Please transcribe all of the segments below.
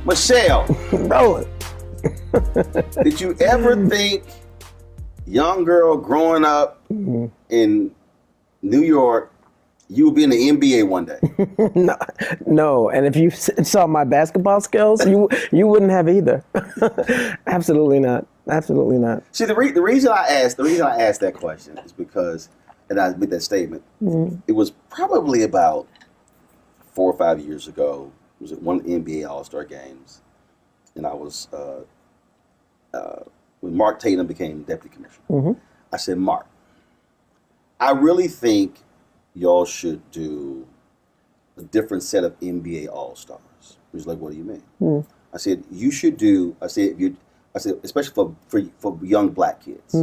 Michele, Roland. did you ever think, young girl growing up in New York, you would be in the NBA one day? No, and if you saw my basketball skills, you wouldn't have either. Absolutely not. Absolutely not. See, the reason I asked that question is because, and I made that statement, it was probably about 4 or 5 years ago. It was at one of the NBA All-Star games, and I was when Mark Tatum became deputy commissioner. I said, Mark, I really think y'all should do a different set of NBA All-Stars. He was like, what do you mean? I said, you should do. I said, especially for young black kids.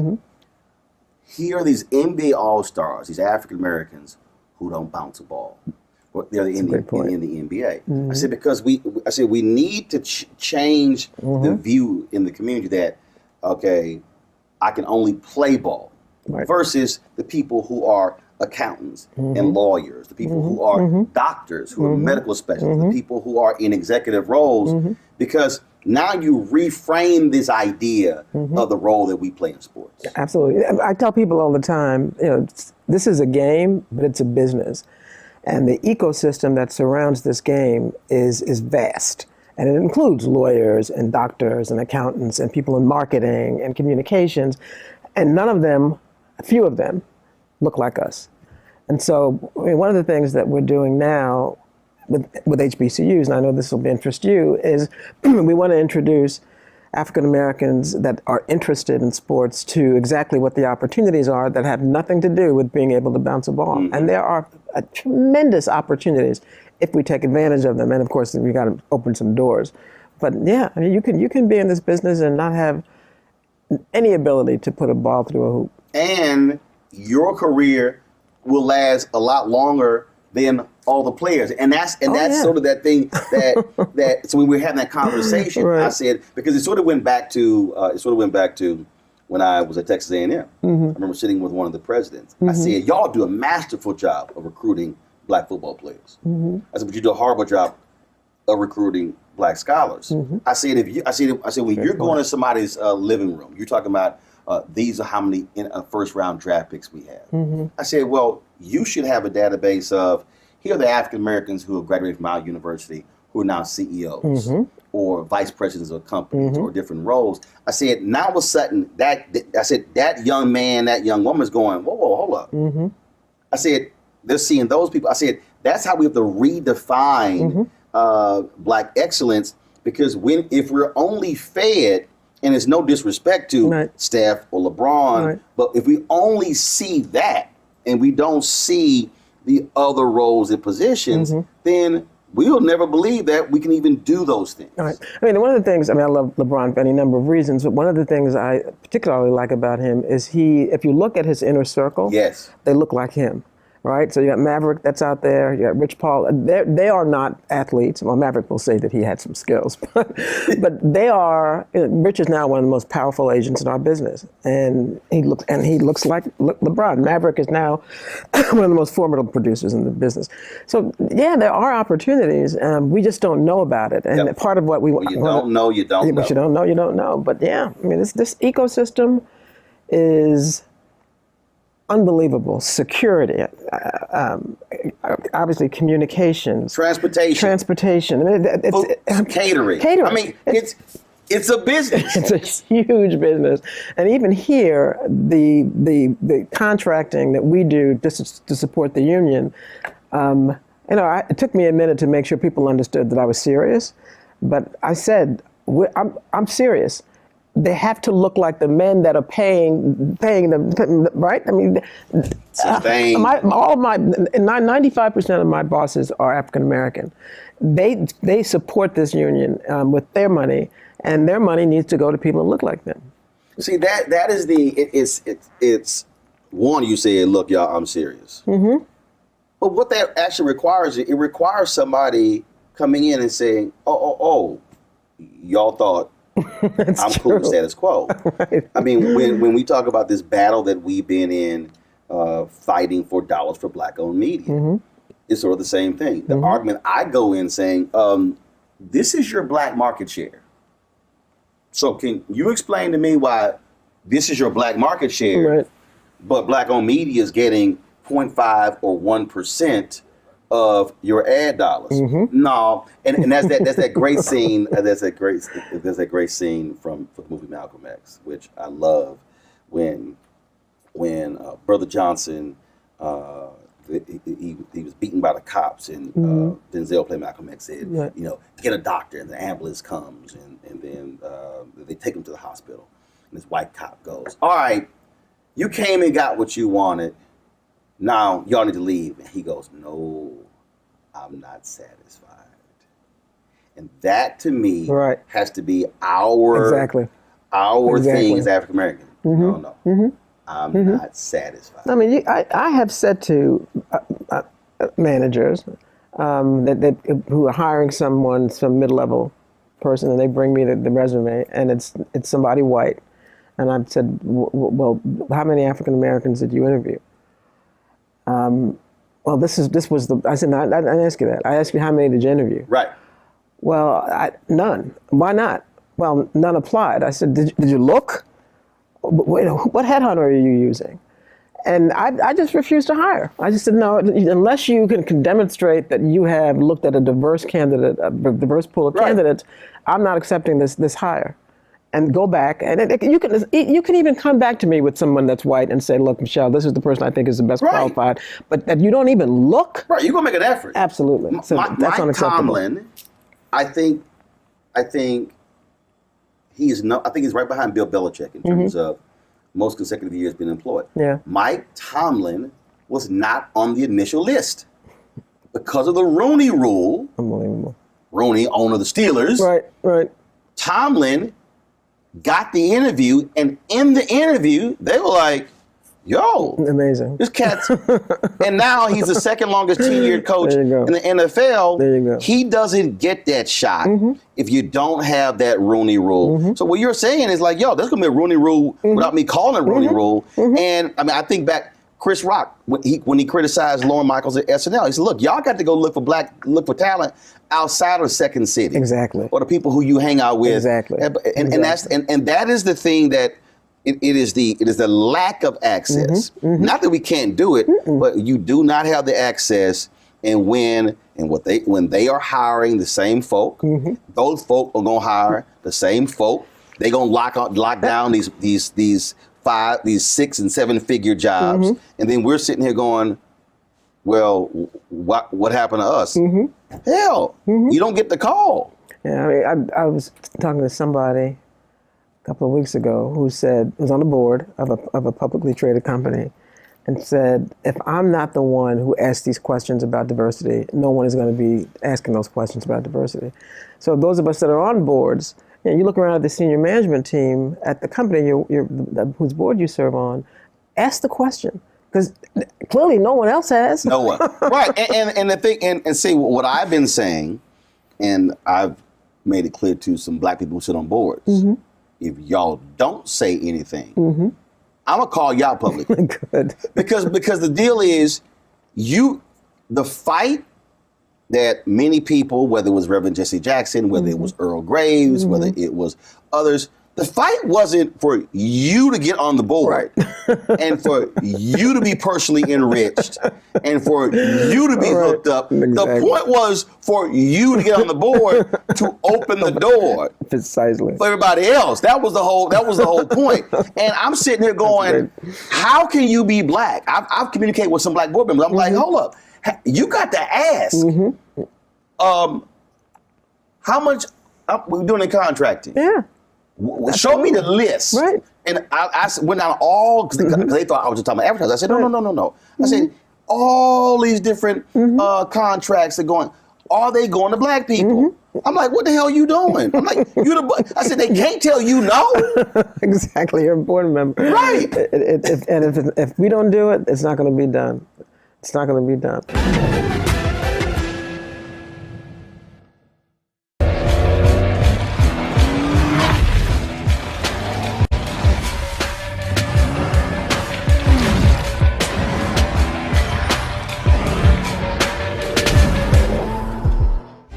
Here are these NBA All-Stars, these African Americans who don't bounce a ball. They're in the NBA. I said, because we need to change the view in the community that, okay, I can only play ball, versus the people who are accountants and lawyers, the people who are doctors, who are medical specialists, the people who are in executive roles, because now you reframe this idea of the role that we play in sports. Absolutely. I tell people all the time, this is a game, but it's a business. And the ecosystem that surrounds this game is vast. And it includes lawyers and doctors and accountants and people in marketing and communications. And none of them, a few of them, look like us. And so one of the things that we're doing now with HBCUs, and I know this will interest you, is we want to introduce African Americans that are interested in sports to exactly what the opportunities are that have nothing to do with being able to bounce a ball. And there are tremendous opportunities if we take advantage of them. And of course, we got to open some doors. But yeah, I mean, you can be in this business and not have any ability to put a ball through a hoop. And your career will last a lot longer than all the players, and that's sort of that thing that so when we were having that conversation, I said, because it sort of went back to when I was at Texas A&M. I remember sitting with one of the presidents. I said, y'all do a masterful job of recruiting black football players. I said, but you do a horrible job of recruiting black scholars. I said, when you're going to somebody's living room, you're talking about these are how many first round draft picks we have. I said, well, you should have a database of, here are the African Americans who have graduated from our university who are now CEOs or vice presidents of companies or different roles. I said, now all of a sudden, that young man, that young woman is going, whoa, hold up. I said, they're seeing those people. I said, that's how we have to redefine black excellence, because if we're only fed, and it's no disrespect to Steph or LeBron, but if we only see that and we don't see the other roles and positions, then we'll never believe that we can even do those things. I mean, one of the things, I love LeBron for any number of reasons, but one of the things I particularly like about him is if you look at his inner circle, they look like him. Right, so you got Maverick that's out there. You got Rich Paul. They are not athletes. Well, Maverick will say that he had some skills, but they are. Rich is now one of the most powerful agents in our business, and he looks like LeBron. Maverick is now one of the most formidable producers in the business. So yeah, there are opportunities. We just don't know about it, and part of what we want. You don't know. You don't know. But you don't know. You don't know. But yeah, I mean, this ecosystem is unbelievable. Security, obviously communications, transportation. I mean, catering. I mean, it's a business. It's a huge business, and even here, the contracting that we do to support the union. It took me a minute to make sure people understood that I was serious, but I said, I'm serious. they have to look like the men that are paying them, right? I mean, 95% of my bosses are African American. They support this union with their money, and their money needs to go to people who look like them. See, that is it's one, you said, look, y'all, I'm serious. Mm-hmm. But what that actually requires, it requires somebody coming in and saying, oh, y'all thought I'm cool with status quo. Right. I mean, when we talk about this battle that we've been in, fighting for dollars for Black-owned media, mm-hmm. it's sort of the same thing. The mm-hmm. argument I go in saying, this is your Black market share. So can you explain to me why this is your Black market share, right. but Black-owned media is getting 0.5 or 1% of your ad dollars? Mm-hmm. No, and that's that great scene. There's a great scene from the movie Malcolm X, which I love, when Brother Johnson he was beaten by the cops, and mm-hmm. Denzel played Malcolm X, said, right. Get a doctor, and the ambulance comes, and then they take him to the hospital, and this white cop goes, all right, you came and got what you wanted, now y'all need to leave. And he goes, no, I'm not satisfied. And that to me right. has to be our thing as African American. Mm-hmm. No. Mm-hmm. I'm mm-hmm. not satisfied. I mean, I have said to managers that who are hiring some mid-level person, and they bring me the resume, and it's somebody white, and I've said, well, how many African Americans did you interview? Well, I said, no, I didn't ask you that. I asked you, how many did you interview? Right. Well, none. Why not? Well, none applied. I said, did you look? What headhunter are you using? And I just refused to hire. I just said, no, unless you can demonstrate that you have looked at a diverse candidate, a diverse pool of right. candidates, I'm not accepting this hire. And go back, and you can even come back to me with someone that's white and say, look, Michele, this is the person I think is the best right. qualified, but that you don't even look. Right, you're gonna make an effort. Absolutely. So that's unacceptable. Tomlin, I think he's right behind Bill Belichick in terms mm-hmm. of most consecutive years being employed. Yeah. Mike Tomlin was not on the initial list because of the Rooney Rule. Unbelievable. Rooney, owner of the Steelers. Right. Tomlin got the interview, and in the interview, they were like, yo, amazing. This cat's, and now he's the second longest tenured coach in the NFL. There you go. He doesn't get that shot mm-hmm. if you don't have that Rooney Rule. Mm-hmm. So what you're saying is like, yo, there's gonna be a Rooney Rule mm-hmm. without me calling it Rooney mm-hmm. Rule. Mm-hmm. And I mean, I think back, Chris Rock, when he criticized Lorne Michaels at SNL, he said, look, y'all got to go look for talent outside of Second City. Exactly. Or the people who you hang out with. Exactly. And that is the thing that it is the lack of access. Mm-hmm. Mm-hmm. Not that we can't do it, mm-mm. but you do not have the access. And when they are hiring the same folk, mm-hmm. those folk are gonna hire the same folk. They're gonna lock down these 6 and 7 figure jobs, mm-hmm. and then we're sitting here going, well, what happened to us? Mm-hmm. Hell, mm-hmm. you don't get the call. Yeah, I mean, I was talking to somebody a couple of weeks ago who was on the board of a publicly traded company, and said, if I'm not the one who asks these questions about diversity, no one is going to be asking those questions about diversity. So those of us that are on boards, you look around at the senior management team at the company whose board you serve on, ask the question, because clearly no one else has. No one. Right. And the thing, and see what I've been saying, and I've made it clear to some black people who sit on boards. Mm-hmm. If y'all don't say anything, mm-hmm. I'm gonna call y'all publicly. Good. Because the deal is, the fight that many people, whether it was Reverend Jesse Jackson, whether mm-hmm. it was Earl Graves, mm-hmm. whether it was others, the fight wasn't for you to get on the board right. and for you to be personally enriched and for you to be hooked up. Exactly. The point was for you to get on the board to open the door. Precisely. For everybody else. That was the whole point. And I'm sitting here going, how can you be black? I've communicated with some black board members. I'm mm-hmm. like, hold up. You got to ask, mm-hmm. How much we're doing in contracting? Yeah. Show me the list. Right. And I went down all, because they thought I was just talking about advertising. I said, no. I said, all these different contracts are going, are they going to black people? I'm like, what the hell are you doing? I'm like, I said, they can't tell you no. Exactly, you're a board member. Right. If we don't do it, it's not going to be done. It's not going to be done.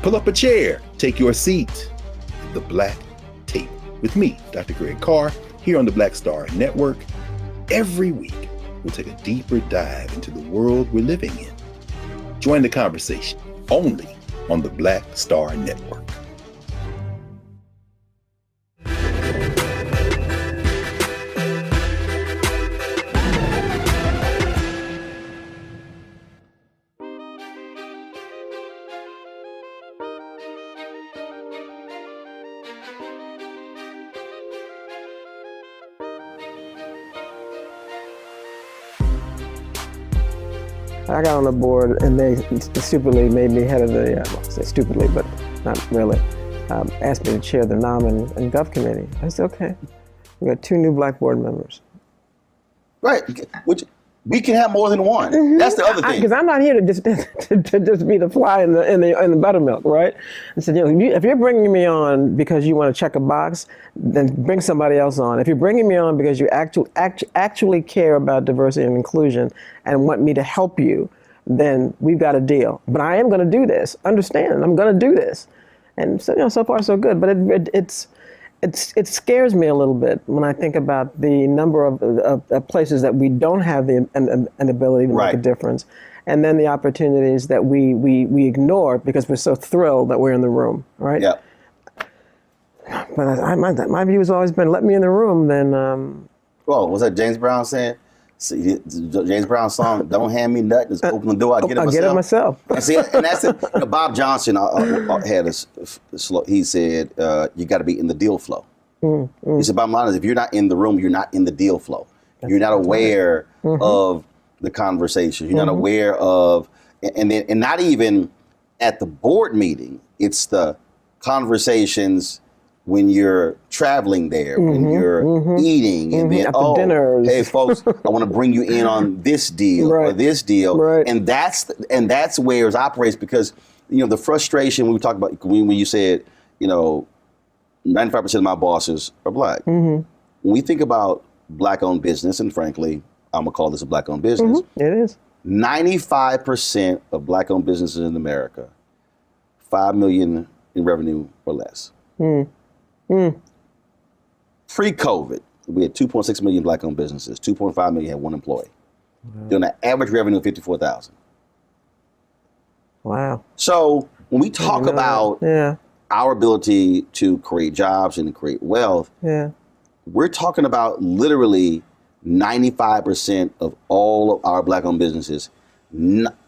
Pull up a chair, take your seat. The Black Tape with me, Dr. Greg Carr, here on the Black Star Network. Every week, we'll take a deeper dive into the world we're living in. Join the conversation only on the Black Star Network. I got on the board and they stupidly made me head of the, well, I say stupidly, but not really, asked me to chair the Nom and Gov committee. I said, okay, we got 2 new black board members. Right, which we can have more than one. That's the other thing. Because I'm not here to just be the fly in the buttermilk, right? I said, if you're bringing me on because you want to check a box, then bring somebody else on. If you're bringing me on because you actually care about diversity and inclusion and want me to help you, then we've got a deal. But I am going to do this. Understand? I'm going to do this. And so, so far so good. But it scares me a little bit when I think about the number of places that we don't have an ability to make a difference, and then the opportunities that we ignore because we're so thrilled that we're in the room, right? Yeah. But my view has always been, let me in the room, then. Well, was that James Brown saying? See, James Brown's song, "Don't Hand Me Nothing," just open the door, I'll get it myself. And see, and that's it. Bob Johnson had he said, you got to be in the deal flow. He said, bottom line is, if you're not in the room, you're not in the deal flow. You're not aware of the conversation. You're not aware of, and not even at the board meeting. It's the conversations when you're traveling there, when you're eating, and then, dinners. Hey folks, I want to bring you in on this deal or this deal, and that's where it operates, because the frustration when we talk about when you said 95% of my bosses are black. When we think about black-owned business, and frankly, I'm gonna call this a black-owned business. It is. 95% of black-owned businesses in America, $5 million in revenue or less. Pre-COVID, we had 2.6 million black-owned businesses. 2.5 million had one employee. Doing an average revenue of $54,000. Wow. So when we talk about our ability to create jobs and to create wealth, we're talking about literally 95% of all of our black-owned businesses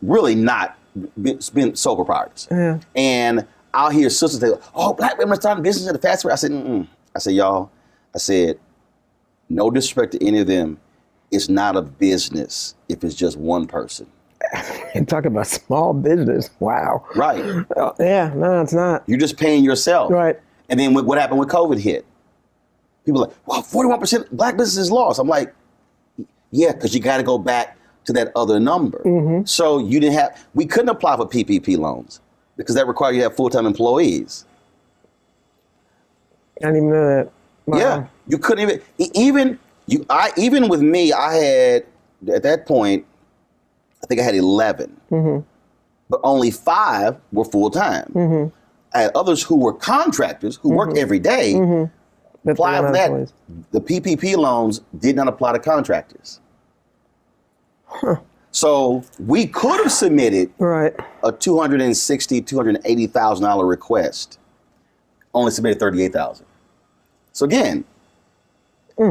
really not been sole proprietors. And I'll hear sisters say, "Oh, black women are starting business at a fast rate." I said, I said, y'all, no disrespect to any of them, it's not a business if it's just one person. And talk about small business. Wow. Right. No, it's not. You're just paying yourself. Right. And then what happened when COVID hit? People are like, well, 41% black businesses lost. I'm like, yeah, because you got to go back to that other number. So we couldn't apply for PPP loans because that required you to have full-time employees. I didn't even know that. Wow. Yeah, you couldn't even with me, I had, at that point, I think I had 11, but only 5 were full-time. I had others who were contractors who worked every day. Apply for that. The PPP loans did not apply to contractors. So we could have submitted a $260,000, $280,000 request, only submitted $38,000. So again,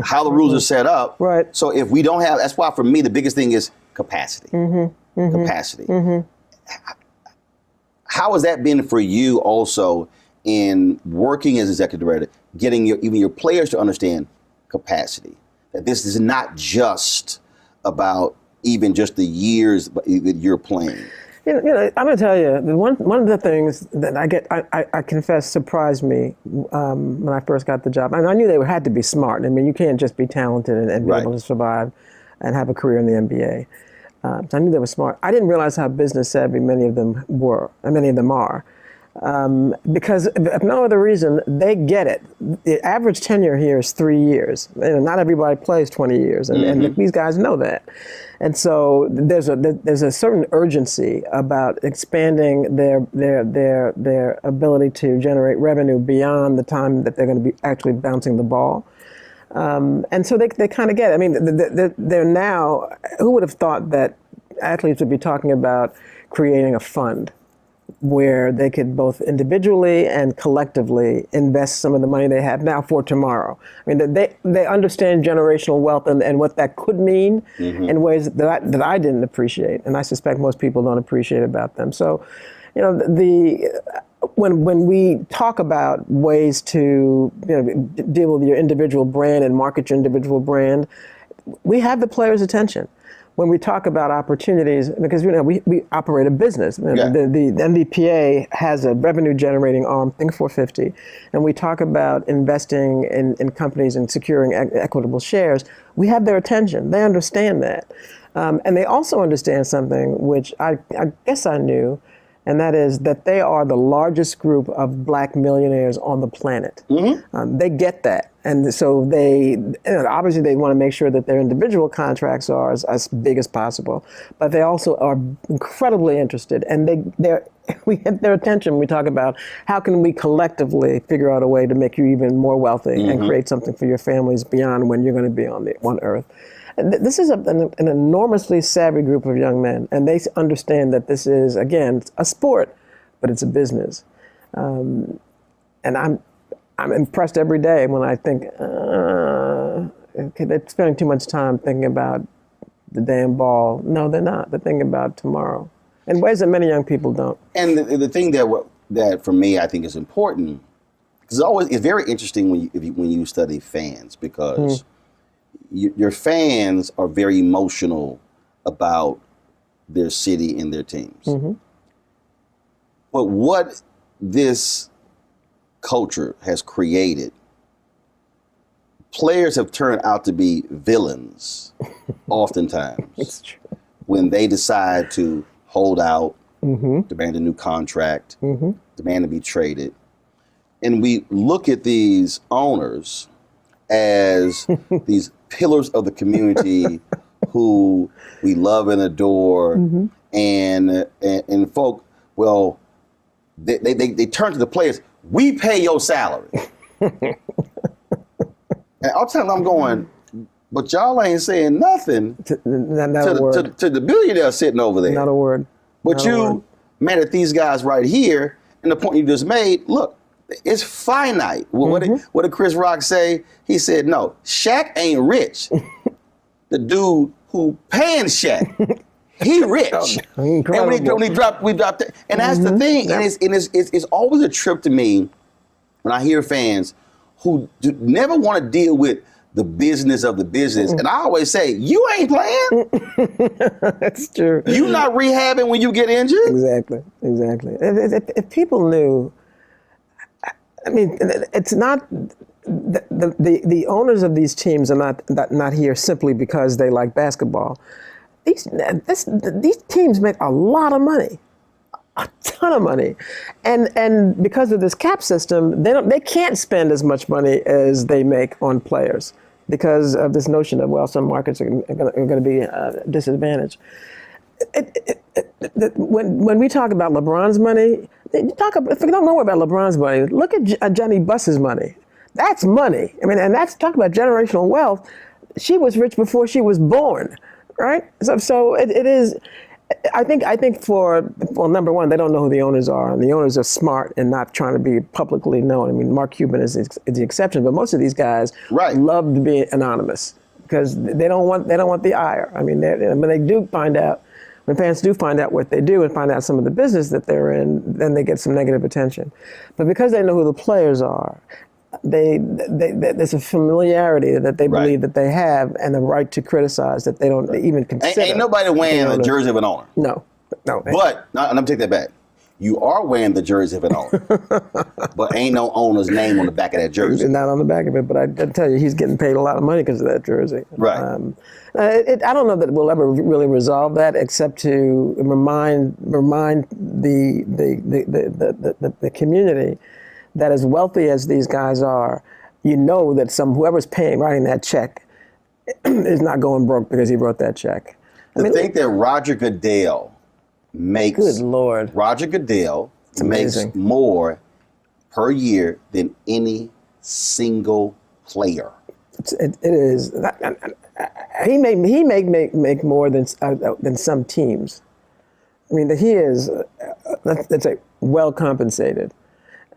how the rules are set up. So if we don't have, that's why for me the biggest thing is capacity. Capacity. How has that been for you also in working as executive director, getting even your players to understand capacity. That this is not just about even just the years that you're playing. I'm going to tell you, one of the things that I confess surprised me when I first got the job. I knew they had to be smart. I mean, you can't just be talented and be able to survive and have a career in the NBA. So I knew they were smart. I didn't realize how business savvy many of them were, and many of them are. Because if no other reason, they get it. The average tenure here is 3 years. Not everybody plays 20 years, and these guys know that. And so there's a certain urgency about expanding their ability to generate revenue beyond the time that they're going to be actually bouncing the ball. And so they kind of get it. I mean, they're now, who would have thought that athletes would be talking about creating a fund where they could both individually and collectively invest some of the money they have now for tomorrow. I mean, they understand generational wealth and what that could mean in ways that I didn't appreciate, and I suspect most people don't appreciate about them. So, when we talk about ways to deal with your individual brand and market your individual brand, we have the players' attention. When we talk about opportunities, because we operate a business. The NBPA has a revenue generating arm, Think 450, and we talk about investing in companies and securing equitable shares. We have their attention. They understand that. And they also understand something which I guess I knew, and that is that they are the largest group of black millionaires on the planet. They get that. And so obviously they want to make sure that their individual contracts are as big as possible, but they also are incredibly interested, and we get their attention when we talk about how can we collectively figure out a way to make you even more wealthy and create something for your families beyond when you're going to be on Earth. This is an enormously savvy group of young men, and they understand that this is, again, a sport, but it's a business. And I'm impressed every day when I think, okay, they're spending too much time thinking about the damn ball. No, they're not. They're thinking about tomorrow in ways that many young people don't. And the thing that for me I think is important, because it's very interesting when you study fans, because your fans are very emotional about their city and their teams. But what this culture has created, players have turned out to be villains oftentimes. It's true. When they decide to hold out, demand a new contract, demand to be traded. And we look at these owners as these pillars of the community who we love and adore, and folk, well, they turn to the players. We pay your salary. And I'll tell them, I'm going, but y'all ain't saying nothing to the billionaire sitting over there. Not a word. But you mad at these guys right here, and the point you just made, look, it's finite. What did Chris Rock say? He said, no, Shaq ain't rich. The dude who paying Shaq, he rich. Incredible. And we dropped that. And that's the thing. Yep. And it's always a trip to me when I hear fans who never want to deal with the business of the business. And I always say, you ain't playing. That's true. You not rehabbing when you get injured. Exactly. If people knew, I mean, it's not the owners of these teams are not here simply because they like basketball. These teams make a lot of money, a ton of money, and because of this cap system, they can't spend as much money as they make on players because of this notion of, well, some markets are going to be disadvantaged. When we talk about LeBron's money, if you don't know about LeBron's money, look at Jenny Buss's money. That's money. I mean, and that's talk about generational wealth. She was rich before she was born, right? So it is. I think for number one, they don't know who the owners are, and the owners are smart and not trying to be publicly known. I mean, Mark Cuban is the exception, but most of these guys love to be anonymous because they don't want the ire. I mean, when they do find out When fans do find out what they do and find out some of the business that they're in, then they get some negative attention. But because they know who the players are, there's a familiarity that they believe that they have, and the right to criticize that they don't even consider. Ain't nobody wearing a jersey of an owner. No. But, and I'm take that back. You are wearing the jersey of an owner, but ain't no owner's name on the back of that jersey. Not on the back of it, but I tell you, he's getting paid a lot of money because of that jersey. Right. I don't know that we'll ever really resolve that, except to remind the community that as wealthy as these guys are, you know that whoever's writing that check is not going broke because he wrote that check. Think that Roger Goodell makes good Lord. Roger Goodell makes more per year than any single player. It is. He make more than some teams. I mean, he is. Let's say well compensated.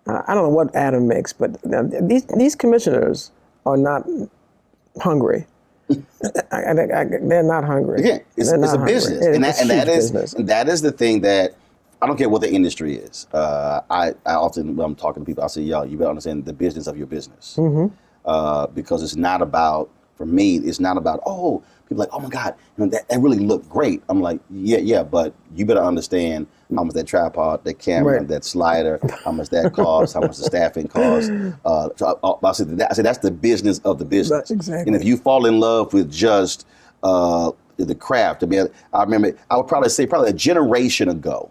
I don't know what Adam makes, but these commissioners are not hungry. They're not hungry. Again, it's a business, and that is the thing that I don't care what the industry is. I often, when I'm talking to people, I say, y'all, you better understand the business of your business, because it's not about. For me, it's not about, people like, oh my God, that really looked great. I'm like, yeah, but you better understand how much that tripod, that camera, that slider, how much that costs, how much the staffing costs. So I said that's the business of the business. That's exactly. And if you fall in love with just the craft, I remember, I would probably say a generation ago,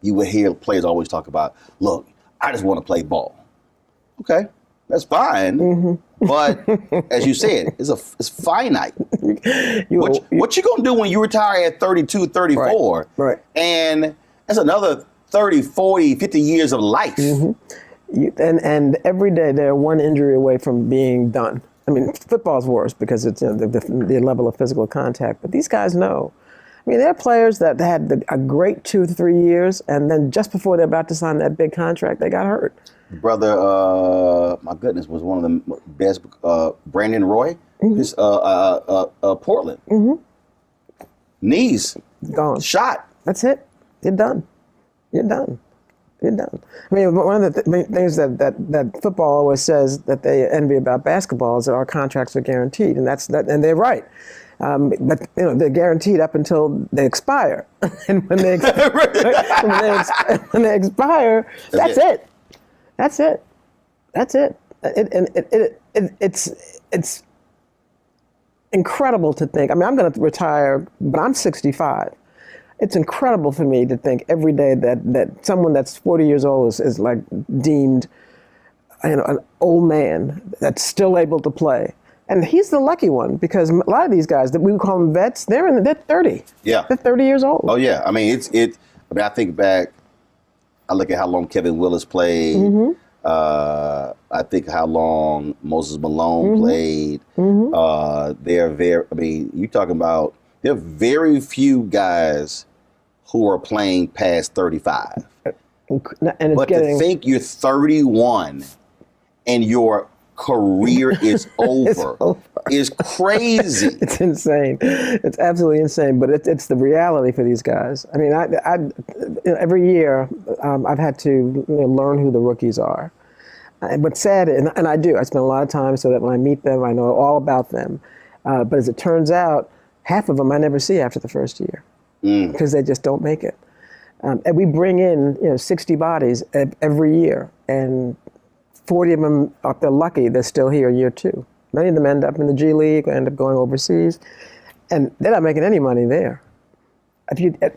you would hear players always talk about, look, I just want to play ball. Okay. That's fine, but as you said, it's finite. What you gonna do when you retire at 32, 34? Right. And that's another 30, 40, 50 years of life. And every day they're one injury away from being done. I mean, football's worse because it's the level of physical contact, but these guys know. I mean, there are players that had a great 2 to 3 years, and then just before they're about to sign that big contract, they got hurt. Brother, my goodness, was one of the best. Brandon Roy, his Portland, knees gone, shot. That's it. You're done. I mean, one of the things that football always says that they envy about basketball is that our contracts are guaranteed, and and they're right. But they're guaranteed up until they expire, and when they expire, that's it. That's it. It's incredible to think. I mean, I'm going to retire, but I'm 65. It's incredible for me to think every day that someone that's 40 years old is like deemed, an old man that's still able to play. And he's the lucky one, because a lot of these guys that we would call them vets, they're 30. Yeah. They're 30 years old. Oh yeah. I mean, I think back, I look at how long Kevin Willis played. I think how long Moses Malone played. There are very few guys who are playing past 35. But to think you're 31 and your career is over is crazy. It's insane. It's absolutely insane, but it's the reality for these guys. I mean, every year I've had to learn who the rookies are. What's sad, and I do, I spend a lot of time so that when I meet them, I know all about them. But as it turns out, half of them I never see after the first year because they just don't make it. And we bring in 60 bodies every year, and 40 of them, if they're lucky, they're still here year 2. Many of them end up in the G League or end up going overseas, and they're not making any money there.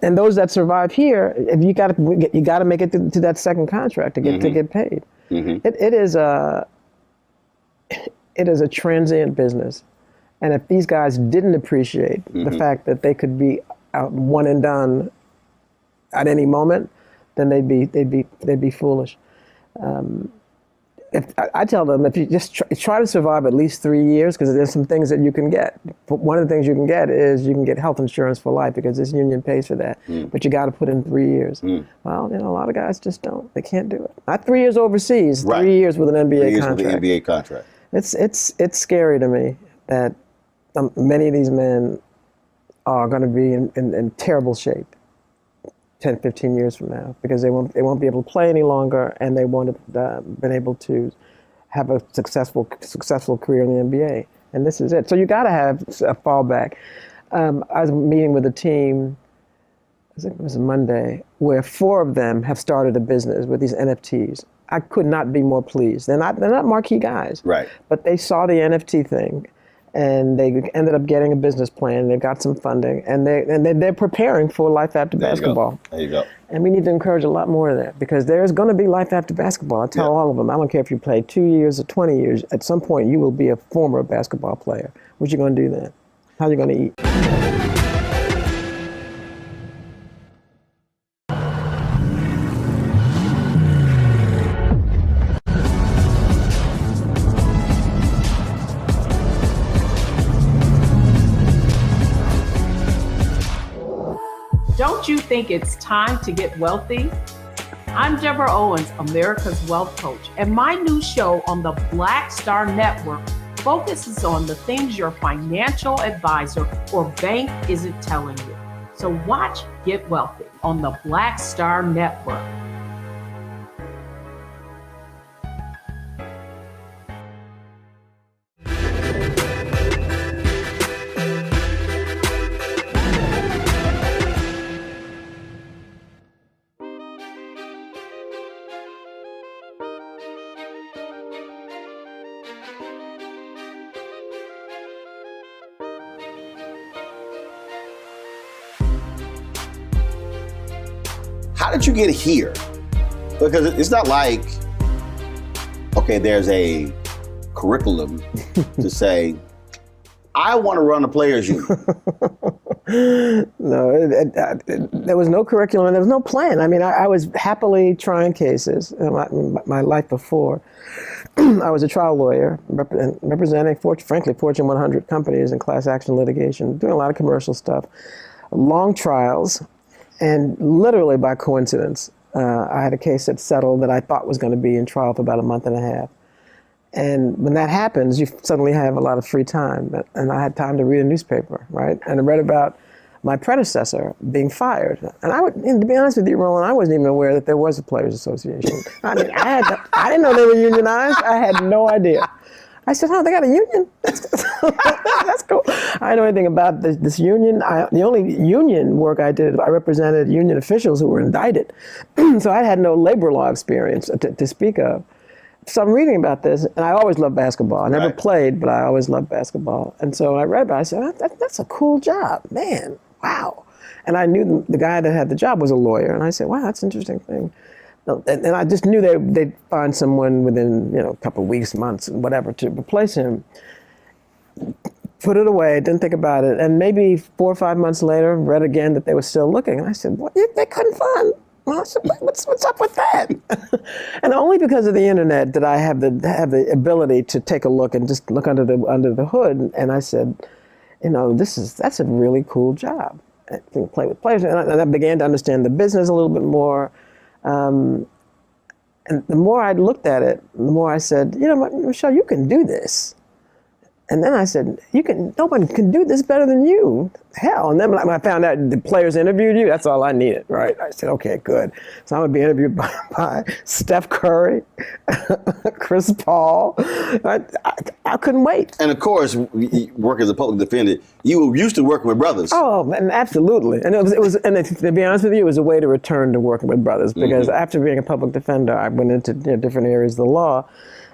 And those that survive here, you got to make it to that second contract to get paid. It is a transient business, and if these guys didn't appreciate the fact that they could be out one and done at any moment, then they'd be foolish. I tell them, if you just try to survive at least 3 years, because there's some things that you can get. One of the things you can get is you can get health insurance for life because this union pays for that. But you got to put in 3 years. Well, a lot of guys just don't. They can't do it. Not 3 years overseas. 3 years with an NBA contract. 3 years with an NBA contract. It's scary to me that many of these men are going to be in terrible shape 10, 15 years from now, because they won't be able to play any longer, and they won't have been able to have a successful career in the NBA. And this is it. So you got to have a fallback. I was meeting with a team, I think it was Monday, where 4 of them have started a business with these NFTs. I could not be more pleased. They're not marquee guys, right? But they saw the NFT thing, and they ended up getting a business plan. They got some funding, and they're preparing for life after basketball. There you go. And we need to encourage a lot more of that, because there's going to be life after basketball. I tell all of them, I don't care if you play 2 years or 20 years. At some point, you will be a former basketball player. What you going to do then? How you going to eat? Don't you think it's time to get wealthy? I'm Deborah Owens, America's Wealth Coach, and my new show on the Black Star Network focuses on the things your financial advisor or bank isn't telling you. So watch Get Wealthy on the Black Star Network. How did you get here? Because it's not like, okay, there's a curriculum to say, I want to run a players union. No, there was no curriculum, and there was no plan. I mean, I was happily trying cases in my life before. I was a trial lawyer representing, frankly, Fortune 100 companies in class action litigation, doing a lot of commercial stuff, long trials. And literally by coincidence, I had a case that settled that I thought was going to be in trial for about a month and a half. And when that happens, you suddenly have a lot of free time. And I had time to read a newspaper, right? And I read about my predecessor being fired. And to be honest with you, Roland, I wasn't even aware that there was a Players Association. I mean, I didn't know they were unionized. I had no idea. I said, oh, they got a union? That's cool. I didn't know anything about this union. The only union work I did, I represented union officials who were indicted. So I had no labor law experience to speak of. So I'm reading about this, and I always loved basketball. I never played, but I always loved basketball. And so when I read about it, I said, that's a cool job, man, wow. And I knew the guy that had the job was a lawyer, and I said, wow, that's an interesting thing. And I just knew they'd find someone within a couple of weeks, months, whatever, to replace him. Put it away, didn't think about it. And maybe 4 or 5 months later, read again that they were still looking. And I said, what? They couldn't find. Well, I said, what's up with that? And only because of the internet did I have the ability to take a look and just look under the hood. And I said, that's a really cool job. I can play with players. And I began to understand the business a little bit more. And the more I looked at it, the more I said, Michele, you can do this. And then I said, no one can do this better than you. Hell. And then when I found out the players interviewed you, that's all I needed, right? I said, okay, good. So I'm going to be interviewed by Steph Curry, Chris Paul. I couldn't wait. And of course, work as a public defender, you were used to working with brothers. Oh, and absolutely. And it was, and to be honest with you, it was a way to return to working with brothers, because after being a public defender, I went into different areas of the law.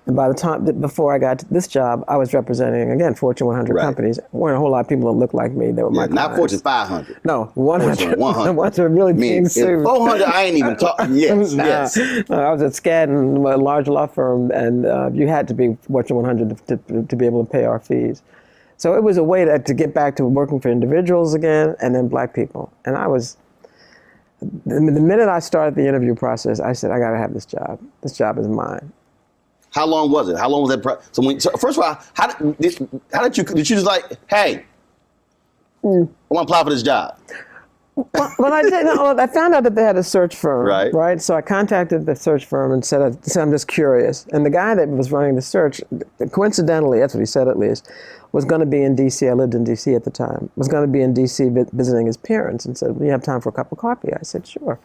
And by the time, before I got to this job, I was representing, again, Fortune 100 companies. Weren't a whole lot of people that looked like me. They were my clients. Not Fortune 500. No, 100. Fortune 100. Ones are really being sued. 400, I ain't even talking. Yes, yes. I was at Skadden, a large law firm, and you had to be Fortune 100 to be able to pay our fees. So it was a way to get back to working for individuals again, and then black people. And the minute I started the interview process, I said, I got to have this job. This job is mine. How long was it? How long was that? So first of all, how did you just like, hey, I want to apply for this job? Well, I did. I found out that they had a search firm, right? So I contacted the search firm and said I'm just curious. And the guy that was running the search, coincidentally, that's what he said at least, was going to be in D.C. I lived in D.C. at the time. Was going to be in D.C. visiting his parents, and said, "Do you have time for a cup of coffee?" I said, "Sure."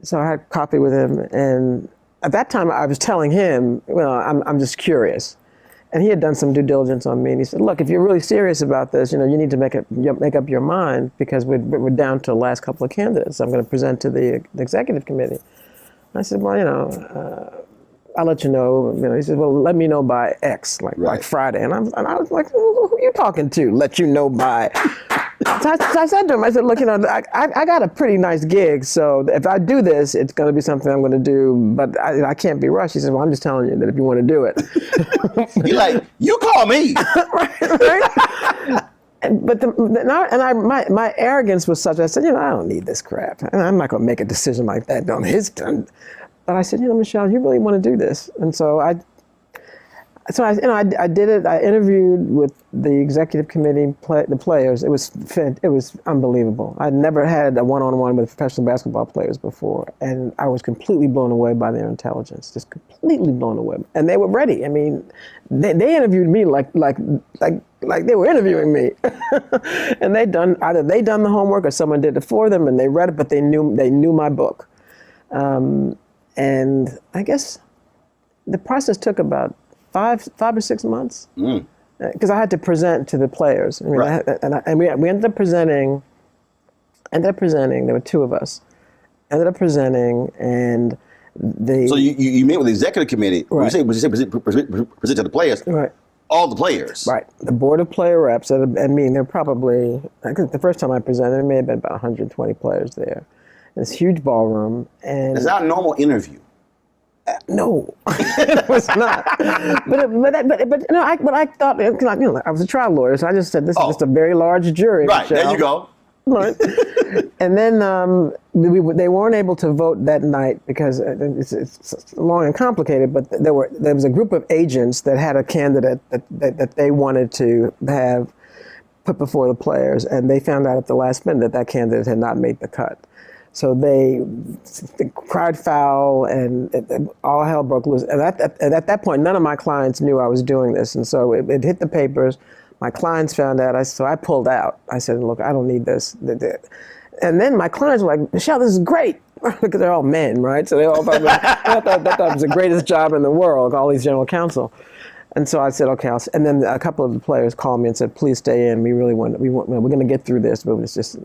So I had coffee with him, and at that time I was telling him, "Well, I'm just curious." And he had done some due diligence on me, and he said, "Look, if you're really serious about this, you need to make up your mind, because we're down to the last couple of candidates. I'm going to present to the executive committee." I said, "Well, I'll let you know." He said, "Well, let me know by X, like Friday." And I was like, "Who are you talking to? Let you know by?" So I said to him, I said, "Look, I got a pretty nice gig, so if I do this, it's going to be something I'm going to do, but I can't be rushed." He said, "Well, I'm just telling you that if you want to do it." You're like, "You call me." right? But my arrogance was such, I said, I don't need this crap. I'm not going to make a decision like that on his turn. But I said, Michele, you really want to do this? And so I did it. I interviewed with the executive committee, the players. It was unbelievable. I'd never had a one-on-one with professional basketball players before, and I was completely blown away by their intelligence. Just completely blown away. And they were ready. I mean, they interviewed me like they were interviewing me. And either they done the homework or someone did it for them, and they read it, but they knew my book. And I guess the process took about 5 or 6 months, because I had to present to the players. I mean, we ended up presenting. There were 2 of us. Ended up presenting, and they. So you met with the executive committee. Right. When you say present to the players. Right. All the players. Right. The board of player reps. I mean, they're probably. I think the first time I presented, there may have been about 120 players there. This huge ballroom, and it's not a normal interview. No, it was not. But I thought, I was a trial lawyer, so I just said this is just a very large jury. Right, Michele. there you go. Right. And then they weren't able to vote that night because it's long and complicated. But there was a group of agents that had a candidate that they wanted to have put before the players, and they found out at the last minute that candidate had not made the cut. So they cried foul, and all hell broke loose. And at that point, none of my clients knew I was doing this. And so it hit the papers. My clients found out. So I pulled out. I said, "Look, I don't need this." And then my clients were like, "Michele, this is great." Because they're all men, right? So they all thought that was the greatest job in the world, all these general counsel. And so I said, "Okay." And then a couple of the players called me and said, "Please stay in. We're going to get through this." But it's just...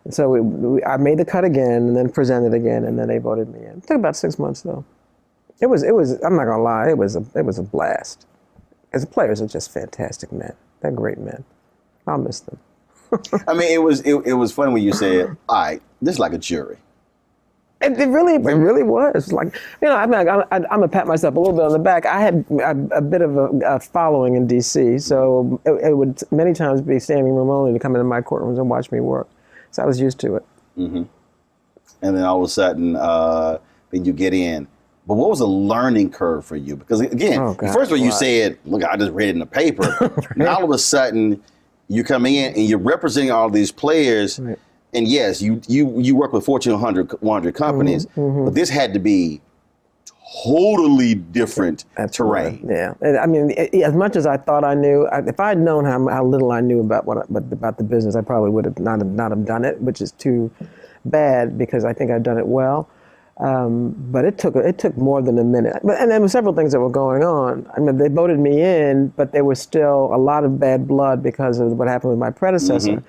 And so I made the cut again, and then presented again, and then they voted me in. It took about 6 months, though. It was. I'm not gonna lie. It was a blast. Because the players are just fantastic men. They're great men. I'll miss them. I mean, it was funny when you said, "All right, this is like a jury." It really was. Like, I'm gonna pat myself a little bit on the back. I had a bit of a following in D.C., so it would many times be standing room only to come into my courtrooms and watch me work. So I was used to it. Mm-hmm. And then all of a sudden, then you get in. But what was a learning curve for you? Because again, first of all, you said, "Look, I just read it in the paper." Right. Now all of a sudden, you come in and you're representing all these players. Right. And yes, you work with Fortune 100 companies, but this had to be totally different terrain. Yeah, I mean, as much as I thought I knew, if I'd known how little I knew about about the business, I probably would have not have done it, which is too bad because I think I've done it well. But it took more than a minute. And there were several things that were going on. I mean, they voted me in, but there was still a lot of bad blood because of what happened with my predecessor. Mm-hmm.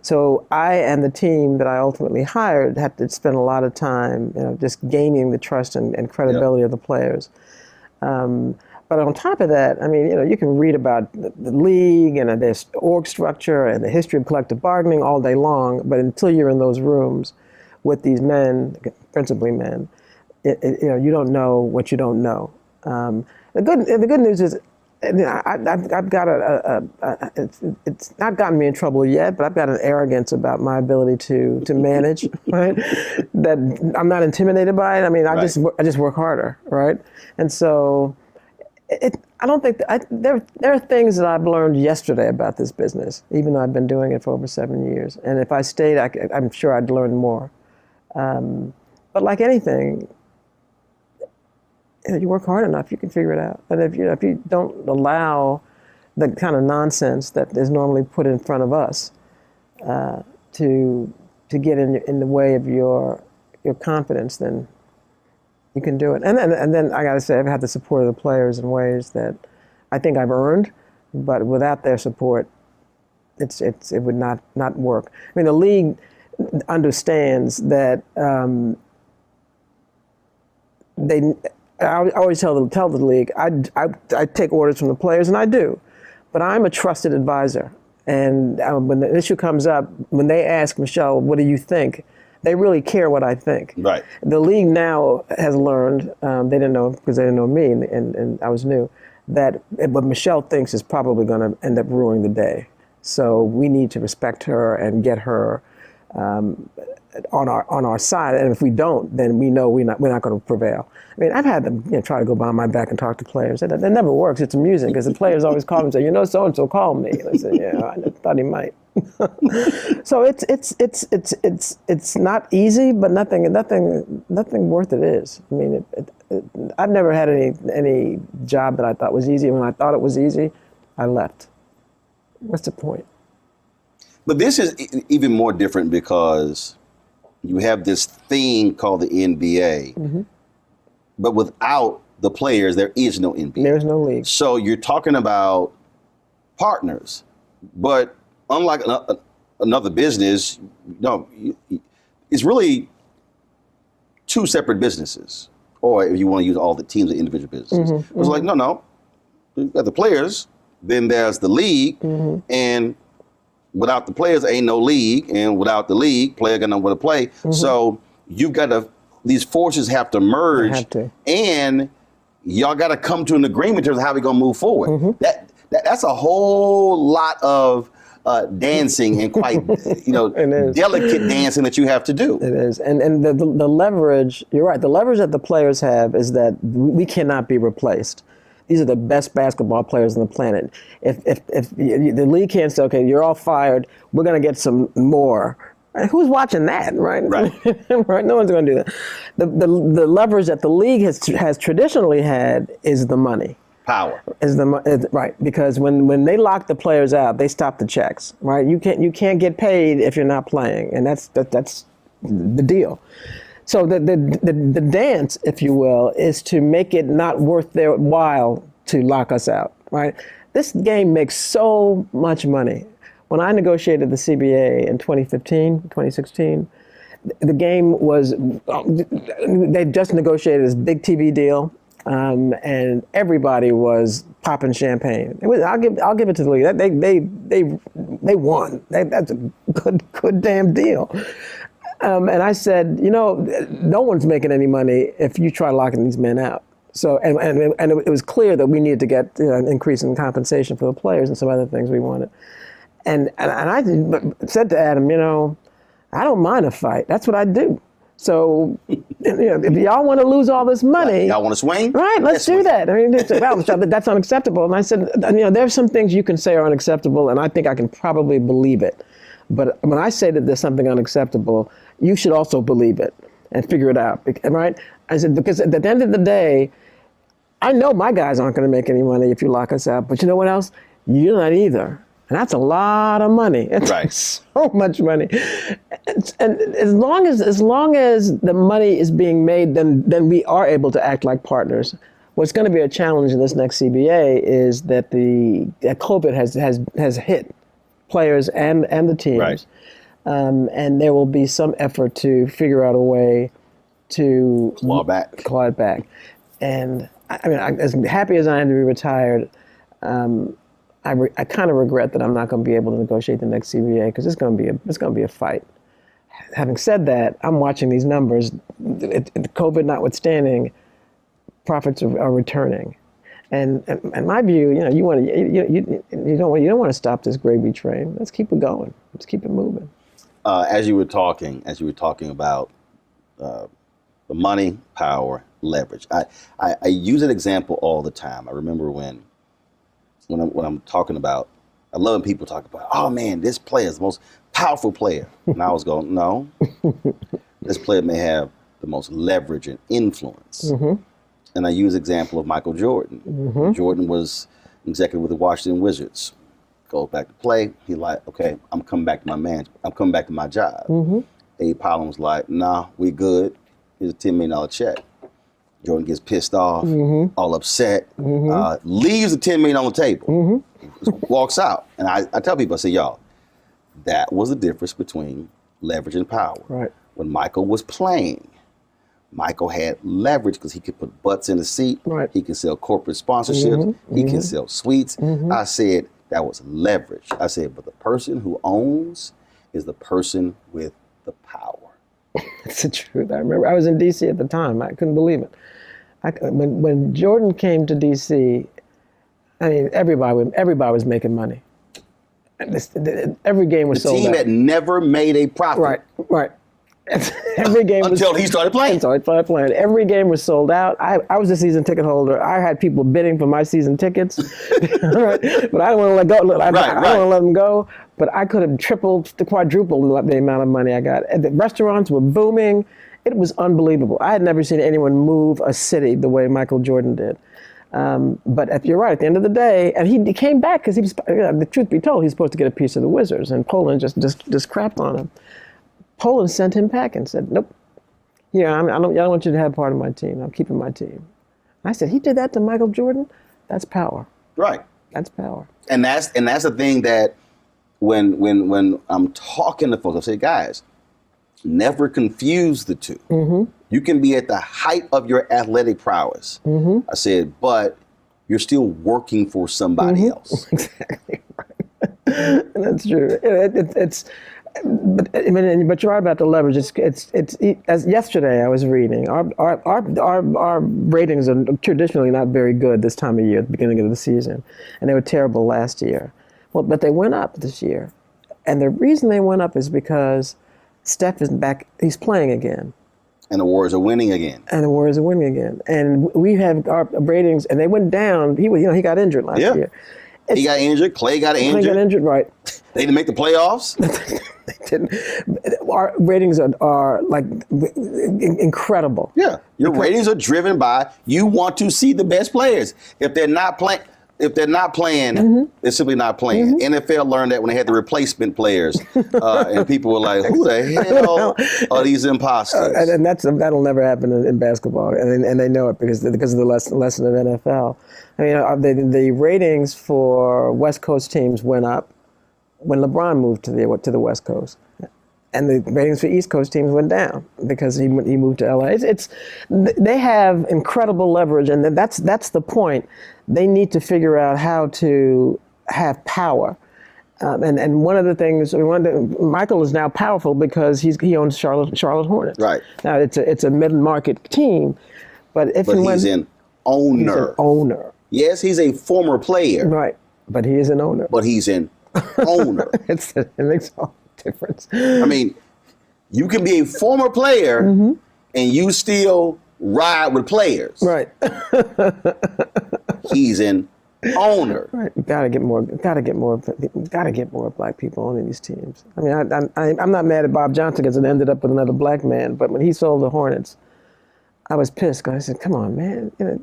So I and the team that I ultimately hired had to spend a lot of time, just gaining the trust and credibility of the players. But on top of that, I mean, you can read about the league and there's org structure and the history of collective bargaining all day long, but until you're in those rooms with these men, principally men, you don't know what you don't know. The good news is, I've got it's not gotten me in trouble yet, but I've got an arrogance about my ability to manage, right? That I'm not intimidated by it. I mean, I just work harder, right? And so I don't think there are things that I've learned yesterday about this business, even though I've been doing it for over 7 years. And if I stayed, I'm sure I'd learn more. But like anything, you work hard enough, you can figure it out. And if you don't allow the kind of nonsense that is normally put in front of us to get in the way of your confidence, then you can do it. And then I got to say, I've had the support of the players in ways that I think I've earned, but without their support, it would not work. I mean, the league understands that I always tell the league, I take orders from the players, and I do, but I'm a trusted advisor. And when the issue comes up, when they ask Michele, what do you think? They really care what I think. Right. The league now has learned, they didn't know because they didn't know me and I was new, that what Michele thinks is probably going to end up ruining the day. So we need to respect her and get her on our side. And if we don't, then we know we're not going to prevail. I mean, I've had them try to go behind my back and talk to players. That never works. It's amusing because the players always call me and say, so-and-so called me. And I said, yeah, I thought he might. So it's not easy, but nothing worth it is. I mean, I've never had any job that I thought was easy. When I thought it was easy, I left. What's the point? But this is even more different because you have this thing called the NBA, mm-hmm. but without the players, there is no NBA. There's no league. So you're talking about partners, but unlike another business, it's really two separate businesses. Or if you want to use all the teams of individual businesses. Mm-hmm, it's like, no. You got the players, then there's the league, mm-hmm. and without the players, ain't no league, and without the league, player got nowhere to play. Mm-hmm. So you've got to, these forces have to merge, and y'all got to come to an agreement in terms of how we're going to move forward. Mm-hmm. That's a whole lot of dancing and quite, delicate dancing that you have to do. It is, and the leverage. You're right. The leverage that the players have is that we cannot be replaced. These are the best basketball players on the planet. If the league can't say, okay, you're all fired, we're going to get some more. Who's watching that, right? Right. Right. No one's going to do that. The leverage that the league has traditionally had is the money. Power. Right, because when they lock the players out, they stop the checks. Right, you can't get paid if you're not playing, and that's the deal. So the dance, if you will, is to make it not worth their while to lock us out. Right, this game makes so much money. When I negotiated the CBA in 2016, the game was they just negotiated this big TV deal. And everybody was popping champagne. I'll give it to the league. They won. That's a good damn deal. And I said, no one's making any money if you try locking these men out. So and it was clear that we needed to get an increase in compensation for the players and some other things we wanted. And I said to Adam, I don't mind a fight. That's what I do. So, if y'all want to lose all this money, y'all want to swing? Right, let's do that. I mean, that's unacceptable. And I said, there's some things you can say are unacceptable, and I think I can probably believe it. But when I say that there's something unacceptable, you should also believe it and figure it out, right? I said, because at the end of the day, I know my guys aren't going to make any money if you lock us out, but you know what else? You're not either. And that's a lot of money. It's right. So much money. And as long as the money is being made, then we are able to act like partners. What's going to be a challenge in this next CBA is that that COVID has hit players and the teams. Right. And there will be some effort to figure out a way to claw it back. And I mean, as happy as I am to be retired, I kind of regret that I'm not going to be able to negotiate the next CBA because it's going to be a fight. Having said that, I'm watching these numbers. COVID notwithstanding, profits are returning, and my view, you don't want to stop this gravy train. Let's keep it going. Let's keep it moving. As you were talking about the The money, power, leverage. I use an example all the time. I remember when I'm talking about, I love when people talk about, oh man, this player is the most powerful player. And I was going, no, this player may have the most leverage and influence. And I use the example of Michael Jordan. Jordan was executive with the Washington Wizards. Goes back to play. He like, okay, I'm coming back to my man. I'm coming back to my job. Abe Pollan was like, nah, we good. Here's a $10 million check. Jordan gets pissed off, all upset, leaves the $10 million on the table, walks out. And I tell people, I say, y'all, that was the difference between leverage and power. Right. When Michael was playing, Michael had leverage because he could put butts in the seat. Right. He could sell corporate sponsorships. He could sell suites. I said that was leverage. I said, but the person who owns is the person with the power. It's the truth. I remember I was in D.C. at the time. I couldn't believe it. When Jordan came to D.C., I mean, everybody was making money. Every game was sold out. The team that never made a profit. Right. Every game until he started playing. Until he started playing. Every game was sold out. I was a season ticket holder. I had people bidding for my season tickets, but I didn't want to let go. I don't want to let them go. But I could have tripled, quadrupled the amount of money I got. And the restaurants were booming. It was unbelievable. I had never seen anyone move a city the way Michael Jordan did. But if you're right, at the end of the day, and he came back because he was, the truth be told, he's supposed to get a piece of the Wizards, and Poland just crapped on him. Poland sent him back and said, nope, I don't want you to have part of my team. I'm keeping my team. I said, he did that to Michael Jordan? That's power. Right. That's power. And that's the thing that when I'm talking to folks, I say, guys, never confuse the two. You can be at the height of your athletic prowess. I said, but you're still working for somebody else. Exactly right. That's true. But you're right about the leverage. It's as yesterday I was reading. Our ratings are traditionally not very good this time of year, at the beginning of the season, and they were terrible last year. Well, but they went up this year, and the reason they went up is because Steph is back. He's playing again. And the Warriors are winning again. And we have our ratings, and they went down. He got injured last year. He got injured. Clay got injured. Right. They didn't make the playoffs. They didn't. Our ratings are like incredible. Yeah, your ratings are driven by you want to see the best players. If they're not playing, they're simply not playing. NFL learned that when they had the replacement players, and people were like, "Who the hell are these imposters?" And that'll never happen in basketball, and they know it because of the lesson of NFL. I mean, the ratings for West Coast teams went up when LeBron moved to the West Coast, and the ratings for East Coast teams went down because he moved to LA. They have incredible leverage, and that's the point. They need to figure out how to have power. And one of the things Michael is now powerful because he owns Charlotte Hornets. Right. Now it's a mid-market team, but he's an owner. He's an owner. Yes, he's a former player. Right, but he is an owner. But he's an owner. It makes all the difference. I mean, you can be a former player and you still ride with players. Right. He's an owner. Right. Gotta get more black people on these teams. I mean, I'm not mad at Bob Johnson because it ended up with another black man, but when he sold the Hornets, I was pissed because I said, come on, man, there's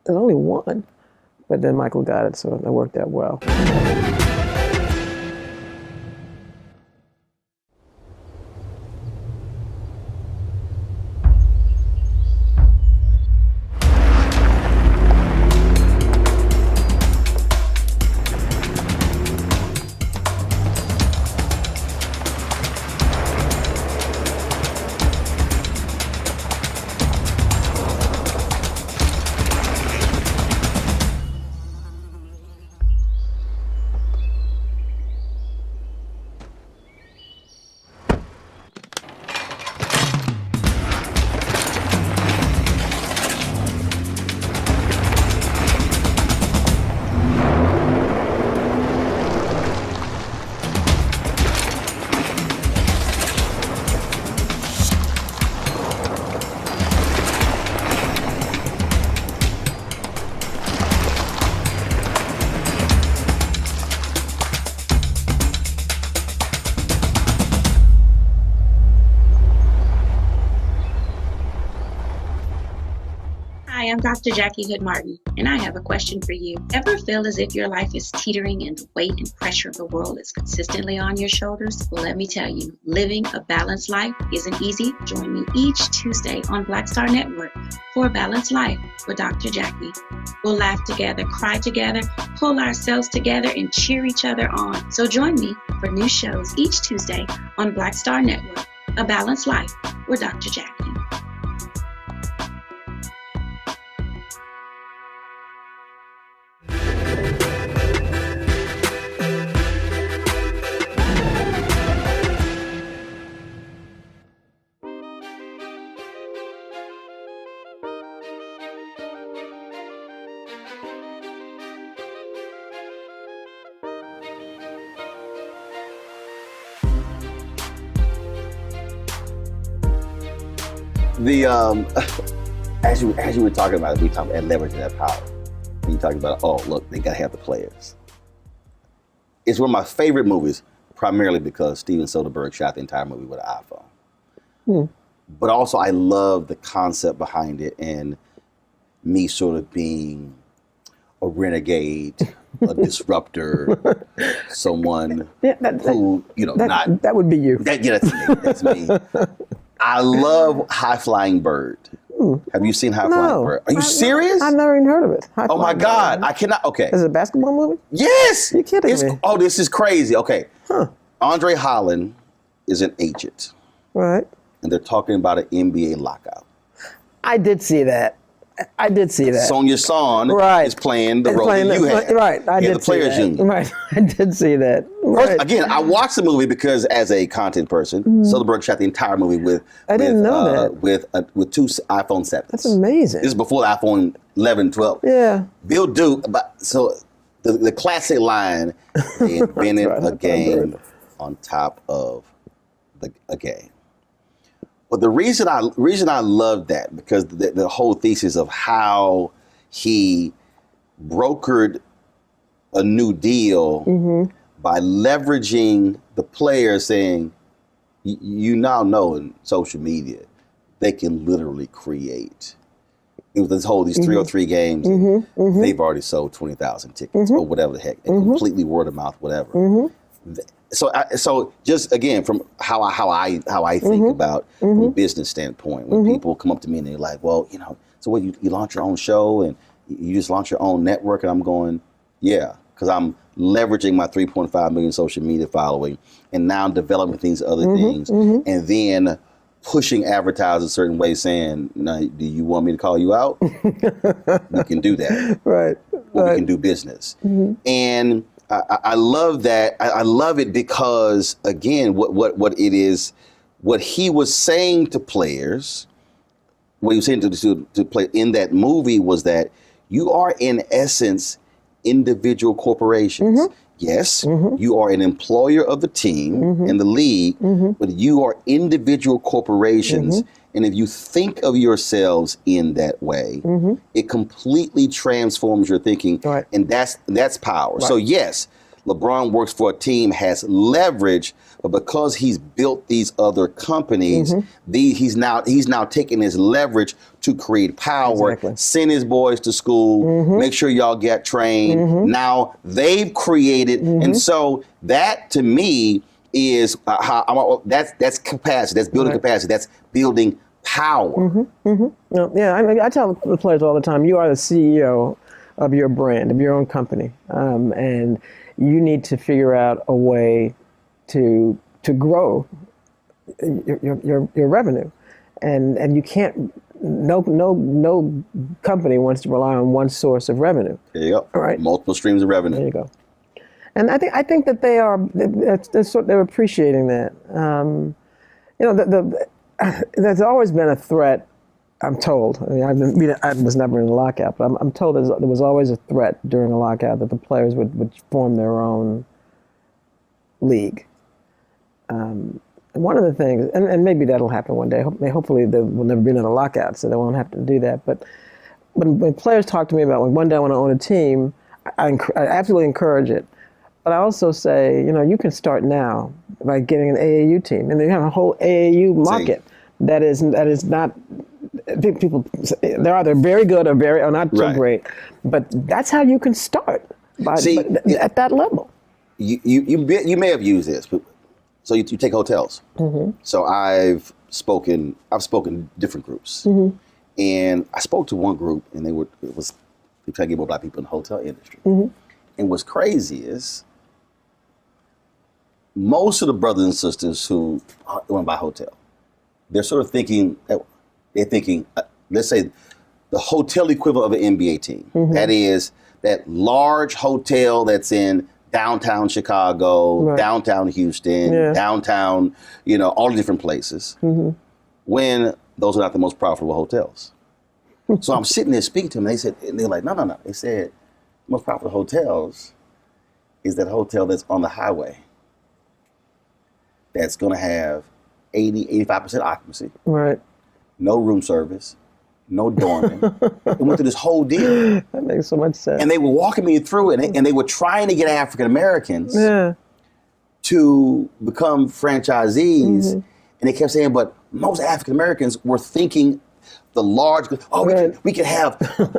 only one. But then Michael got it, so it worked out well. I'm Dr. Jackie Hood Martin, and I have a question for you. Ever feel as if your life is teetering and the weight and pressure of the world is consistently on your shoulders? Well, let me tell you, living a balanced life isn't easy. Join me each Tuesday on Black Star Network for A Balanced Life with Dr. Jackie. We'll laugh together, cry together, pull ourselves together, and cheer each other on. So join me for new shows each Tuesday on Black Star Network, A Balanced Life with Dr. Jackie. The as you were talking about it, we talked about leveraging that power. And you talked about, oh look, they gotta have the players. It's one of my favorite movies, primarily because Steven Soderbergh shot the entire movie with an iPhone. But also I love the concept behind it and me sort of being a renegade, a disruptor, someone who, that would be you. That's me. I love High Flying Bird. Have you seen High Flying Bird? Are you serious? I've never even heard of it. Oh my God, I cannot. Okay. Is it a basketball movie? Yes. You're kidding me. Oh, this is crazy. Okay. Andre Holland is an agent. Right. And they're talking about an NBA lockout. I did see that. Sonia Son is playing the role that you had. Right, I did the Players see that. Union. Right, I did see that. First, Right. again, I watched the movie because as a content person, Soderbergh shot the entire movie with with two iPhone 7s. That's amazing. This is before the iPhone 11, 12. Yeah. Bill Duke, so the classic line, they invented a game on top of a game. But the reason I love that, because the whole thesis of how he brokered a new deal by leveraging the players, saying, you now know in social media, they can literally create. It was these 303 games, they've already sold 20,000 tickets or whatever the heck, and completely word of mouth, whatever. So just again, from how I think about from a business standpoint, when people come up to me and they're like, well, so what, you launch your own show and you just launch your own network? And I'm going, yeah, because I'm leveraging my 3.5 million social media following and now developing these other things, and then pushing advertisers a certain way, saying, now, do you want me to call you out? We can do that. Right. Or we can do business. And I love that. I love it because, again, what it is, what he was saying to players, what he was saying to play in that movie was that you are, in essence, individual corporations. Yes, you are an employer of the team and the league, but you are individual corporations. And if you think of yourselves in that way, it completely transforms your thinking. Right. And that's power. Right. So yes, LeBron works for a team, has leverage, but because he's built these other companies, he's now taking his leverage to create power, send his boys to school, make sure y'all get trained. Now they've created, and so that to me is that's capacity, that's building capacity, that's building power. Yeah, I tell the players all the time, you are the CEO of your brand, of your own company, and you need to figure out a way to grow your revenue, and you can't. No company wants to rely on one source of revenue. There you go. All right. Multiple streams of revenue. There you go. And I think that they're appreciating that. There's always been a threat. I'm told. I was never in a lockout, but I'm told there was always a threat during a lockout that the players would form their own league. One of the things, and maybe that'll happen one day. Hopefully, there will never be another lockout, so they won't have to do that. But when players talk to me about, one day I want to own a team, I absolutely encourage it. But I also say, you can start now by getting an AAU team, and they have a whole AAU market that is not people, they're either very good or not so great. But that's how you can start at that level. You may have used this, but so you take hotels. So I've spoken different groups, and I spoke to one group, and they trying to get more Black people in the hotel industry. And what's crazy is most of the brothers and sisters who want to buy a hotel, they're sort of thinking, let's say the hotel equivalent of an NBA team. That is that large hotel that's in downtown Chicago, downtown Houston, downtown, all the different places, when those are not the most profitable hotels. So I'm sitting there speaking to them, and they're like, no. They said, most profitable hotels is that hotel that's on the highway that's going to have 85% occupancy. Right. No room service, no dorming. It went through this whole deal. That makes so much sense. And they were walking me through it, and they were trying to get African Americans to become franchisees. And they kept saying, but most African Americans were thinking the large, we can have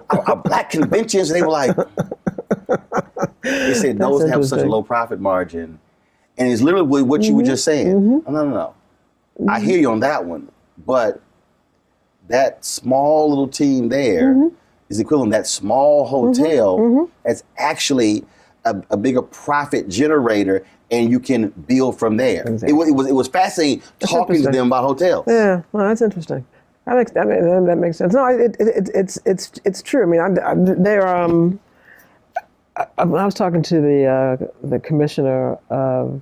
our Black conventions. And they were like, they said those have such a low profit margin. And it's literally what you were just saying. No. I hear you on that one, but that small little team there is equivalent to that small hotel that's actually a bigger profit generator, and you can build from there. Exactly. It was fascinating talking to them about hotels. Yeah, well, that's interesting. That makes sense. No, it's true. I mean, I was talking to the commissioner of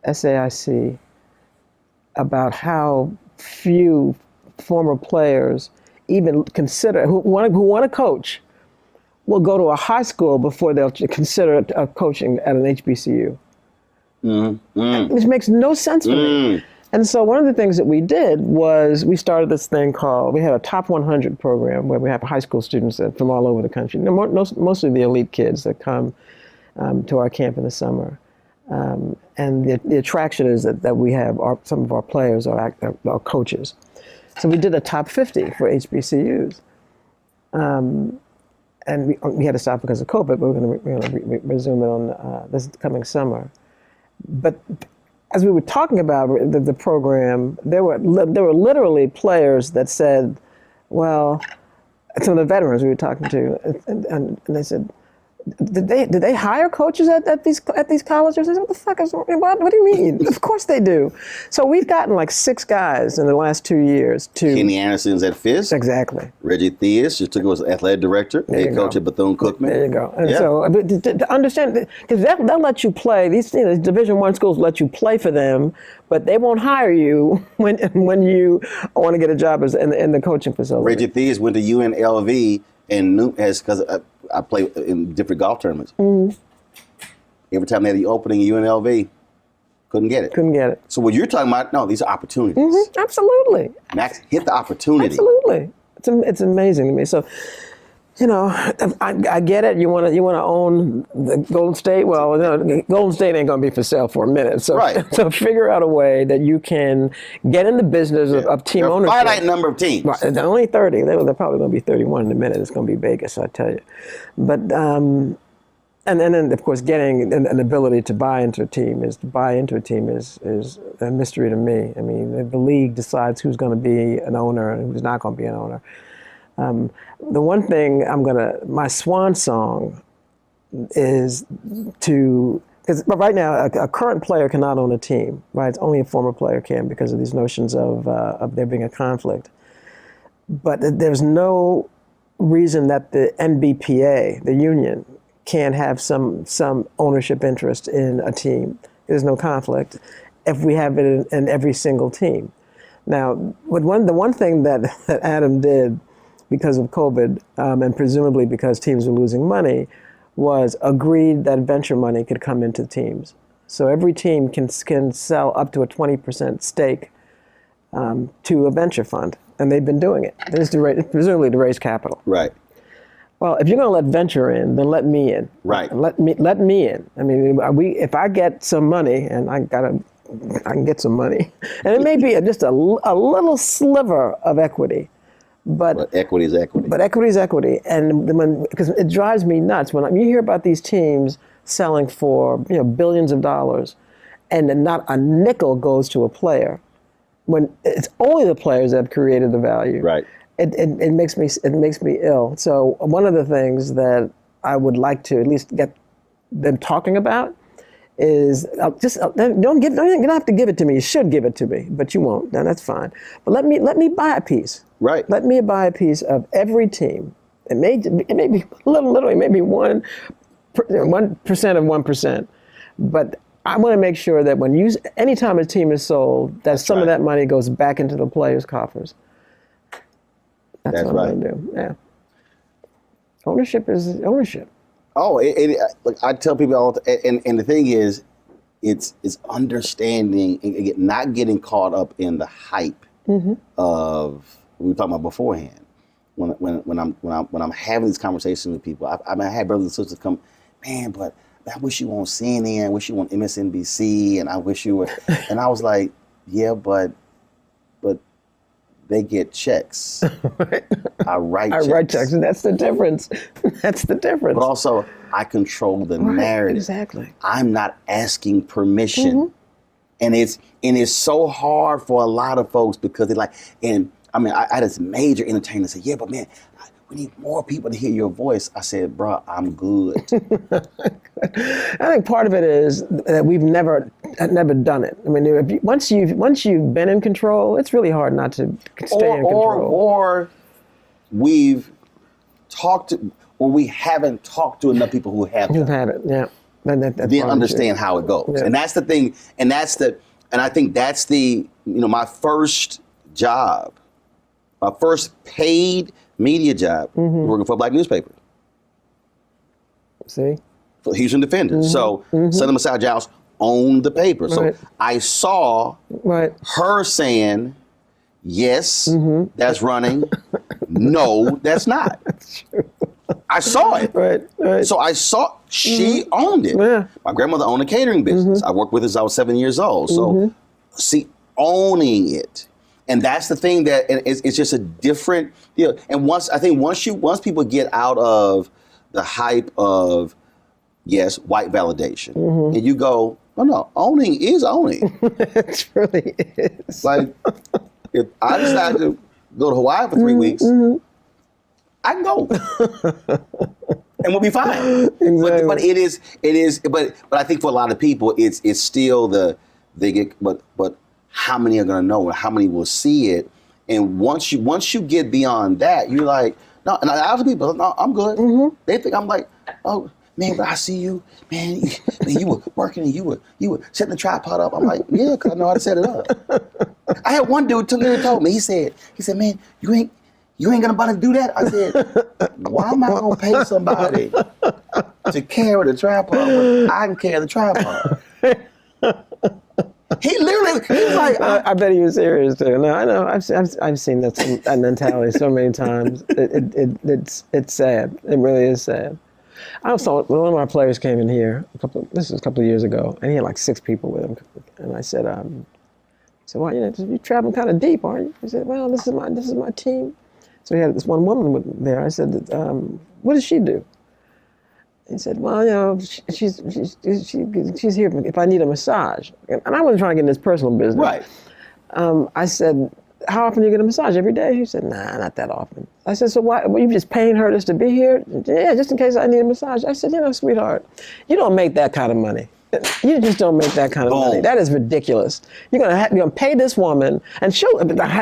SAIC about how few former players even consider who want to coach will go to a high school before they'll consider coaching at an HBCU. Which makes no sense to me. And so one of the things that we did was we started this thing called, we had a top 100 program where we have high school students from all over the country, mostly the elite kids that come to our camp in the summer. And the attraction is that we have some of our players are coaches. So we did a top 50 for HBCUs. And we had to stop because of COVID, but we're going to resume it on this coming summer. But as we were talking about the program, there were literally players that said, well, some of the veterans we were talking to, and they said, did they hire coaches at these colleges? I said, what the fuck is, what do you mean? Of course they do. So we've gotten like 6 guys in the last 2 years to. Kenny Anderson's at Fisk. Exactly. Reggie Theus just took over as athletic director. Head coach at Bethune-Cookman. There you go. And so to understand, because they'll let you play, these Division I schools let you play for them, but they won't hire you when you want to get a job in the coaching facility. Reggie Theus went to UNLV and because I play in different golf tournaments. Every time they had the opening in UNLV, couldn't get it. So what you're talking about, no, these are opportunities. Absolutely. Max, hit the opportunity. Absolutely. It's amazing to me. So, I get it. You want to own the Golden State. Well, Golden State ain't going to be for sale for a minute. So, so figure out a way that you can get in the business of team ownership. A finite number of teams. Right, they're only 30. They're probably going to be 31 in a minute. It's going to be Vegas, I tell you. But and then of course getting an ability to buy into a team is a mystery to me. I mean, the league decides who's going to be an owner and who's not going to be an owner. The one thing my swan song is because right now a current player cannot own a team, right? It's only a former player can because of these notions of there being a conflict. But there's no reason that the NBPA, the union, can't have some ownership interest in a team. There's no conflict if we have it in every single team. Now, the one thing that Adam did because of COVID, and presumably because teams were losing money, was agreed that venture money could come into teams. So every team can sell up to a 20% stake to a venture fund, and they've been doing it. This is presumably to raise capital. Right. Well, if you're going to let venture in, then let me in. Right. Let me in. I mean, if I get some money, and I can get some money, and it may be just a little sliver of equity. But equity is equity. But equity is equity, and because it drives me nuts when you hear about these teams selling for billions of dollars, and then not a nickel goes to a player, when it's only the players that have created the value. Right. It makes me ill. So one of the things that I would like to at least get them talking about is you don't have to give it to me. You should give it to me, but you won't. Now that's fine. But let me buy a piece. Right. Let me buy a piece of every team. It may be literally maybe 1% of 1%, but I want to make sure that anytime a team is sold, that some of that money goes back into the players' coffers. That's what I'm going to do. Yeah. Ownership is ownership. Oh, look, I tell people all and the thing is, it's understanding and not getting caught up in the hype of what we were talking about beforehand. When I'm having these conversations with people, I had brothers and sisters come, man, but I wish you were on CNN, I wish you were on MSNBC, and I wish you were, and I was like, yeah, but they get checks. I write checks. And that's the difference. That's the difference. But also, I control the narrative. Exactly. I'm not asking permission. And it's so hard for a lot of folks because they're like, and I mean, I had this major entertainer say, yeah, but man, we need more people to hear your voice. I said, bro, I'm good. I think part of it is that we've never done it. I mean, once you've been in control, it's really hard not to stay in control. Or we've talked to, or we haven't talked to enough people who have had it. Yeah. Then understand how it goes. Yeah. And that's the thing. And I think that's my first job, my first paid media job, working for a black newspaper. See? For Houston Defender. So Southern Messiah Giles owned the paper. Right. So I saw her saying, yes, that's running. No, that's not. That's true. I saw it. Right. So I saw she owned it. Yeah. My grandmother owned a catering business. I worked with her since I was 7 years old. So see, owning it. And that's the thing that it's just a different deal. And once people get out of the hype of, yes, white validation, and you go, no, owning is owning. It really is. Like, if I decide to go to Hawaii for 3 weeks, I can go, and we'll be fine. Exactly. But it is. But I think for a lot of people, it's still but how many are going to know, and how many will see it? And once you get beyond that, you're like, no. And I ask people, no, I'm good. They think I'm like, oh man, but I see you, man. You were working and you were setting the tripod up. I'm like, yeah, because I know how to set it up. I had one dude told me. He said, man, you ain't gonna bother to do that? I said, why am I gonna pay somebody to carry the tripod when I can carry the tripod? He was like, I bet he was serious too. No, I know. I've seen that mentality so many times. It's sad. It really is sad. I saw one of my players came in here this was a couple of years ago, and he had like 6 people with him. And I said, well, you're traveling kind of deep, aren't you? He said, well, this is my team. So he had this one woman there. I said, what does she do? He said, well, she's here if I need a massage. And I wasn't trying to get in this personal business. Right. I said, how often do you get a massage? Every day? He said, nah, not that often. I said, so why? Were you just paying her just to be here? Yeah, just in case I need a massage. I said, sweetheart, you don't make that kind of money. You just don't make that kind of money. That is ridiculous. You're gonna pay this woman, and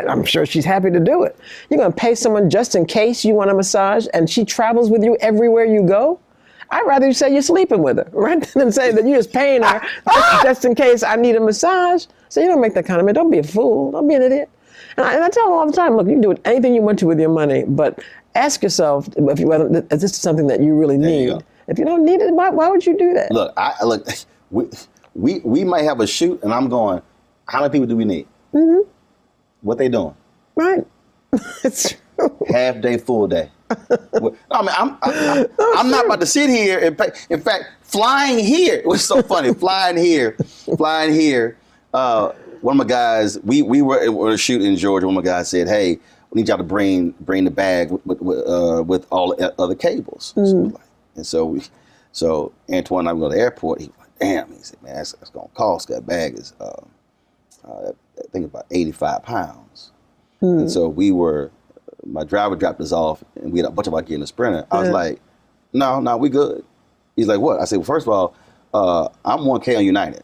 I'm sure she's happy to do it. You're gonna pay someone just in case you want a massage, and she travels with you everywhere you go? I'd rather you say you're sleeping with her, right? Than say that you're just paying her just in case I need a massage. So you don't make that kind of money. Don't be a fool. Don't be an idiot. And I tell them all the time, look, you can do anything you want to with your money, but ask yourself if this is something that you really need. If you don't need it, why would you do that? Look, we might have a shoot, and I'm going, how many people do we need? What they doing? Right. It's true. Half day, full day. I mean, I'm not about to sit here and pay. In fact, flying here, it was so funny. Flying here. One of my guys, we were a shoot in Georgia. One of my guys said, hey, need y'all to bring the bag with all the other cables. So Antoine and I go to the airport. He was like, damn. He said, man, that's gonna cost. That bag is I think about 85 pounds. And so my driver dropped us off, and we had a bunch of our gear in the Sprinter. I was like, no, we good. He's like, what? I said, well, first of all, I'm 1K on United.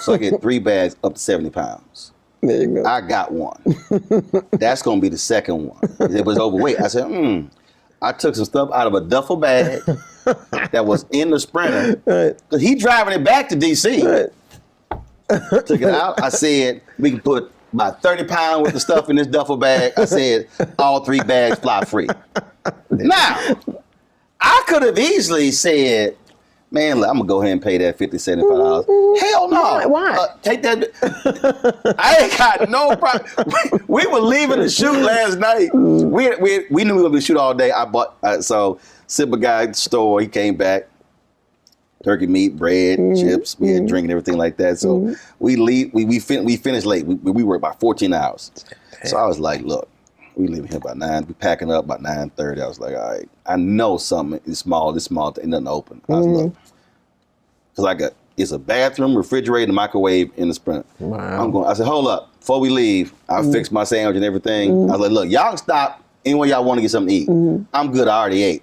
So I get 3 bags up to 70 pounds. There you go. I got one. That's going to be the second one. It was overweight. I said, I took some stuff out of a duffel bag that was in the Sprinter. Because he driving it back to D.C. Took it out. I said, we can put about 30 pounds worth of stuff in this duffel bag. I said, all 3 bags fly free. Now, I could have easily said, man, look, I'm going to go ahead and pay that $50, $75. Hell no. Why? Take that. I ain't got no problem. We were leaving the shoot last night. We knew we were going to shoot all day. I bought, so Sipper guy at the store, he came back. Turkey meat, bread, chips, we had drink and everything like that. So we finished late. We worked about 14 hours. So I was like, look, we leaving here by 9. We packing up by 9:30. I was like, all right, I know something is small, ain't nothing open. I was like, because it's a bathroom, refrigerator, and microwave in the Sprint. Wow. I said, hold up, before we leave, I fixed my sandwich and everything. I was like, look, y'all can stop anywhere y'all want to get something to eat. I'm good, I already ate.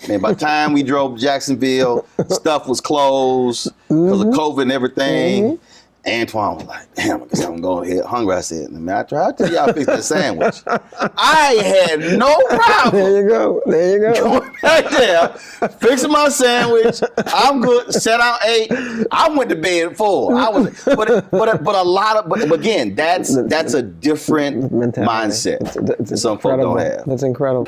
Man, by the time we drove to Jacksonville, stuff was closed because of COVID and everything. Antoine was like, damn, I guess I'm going to get hungry. I said, man, I tried to tell y'all fix that sandwich. I had no problem. There you go. Going back there, fixing my sandwich. I'm good. Sat down, ate. I went to bed full. But again, that's a different mindset. It's some folk don't have. That's incredible.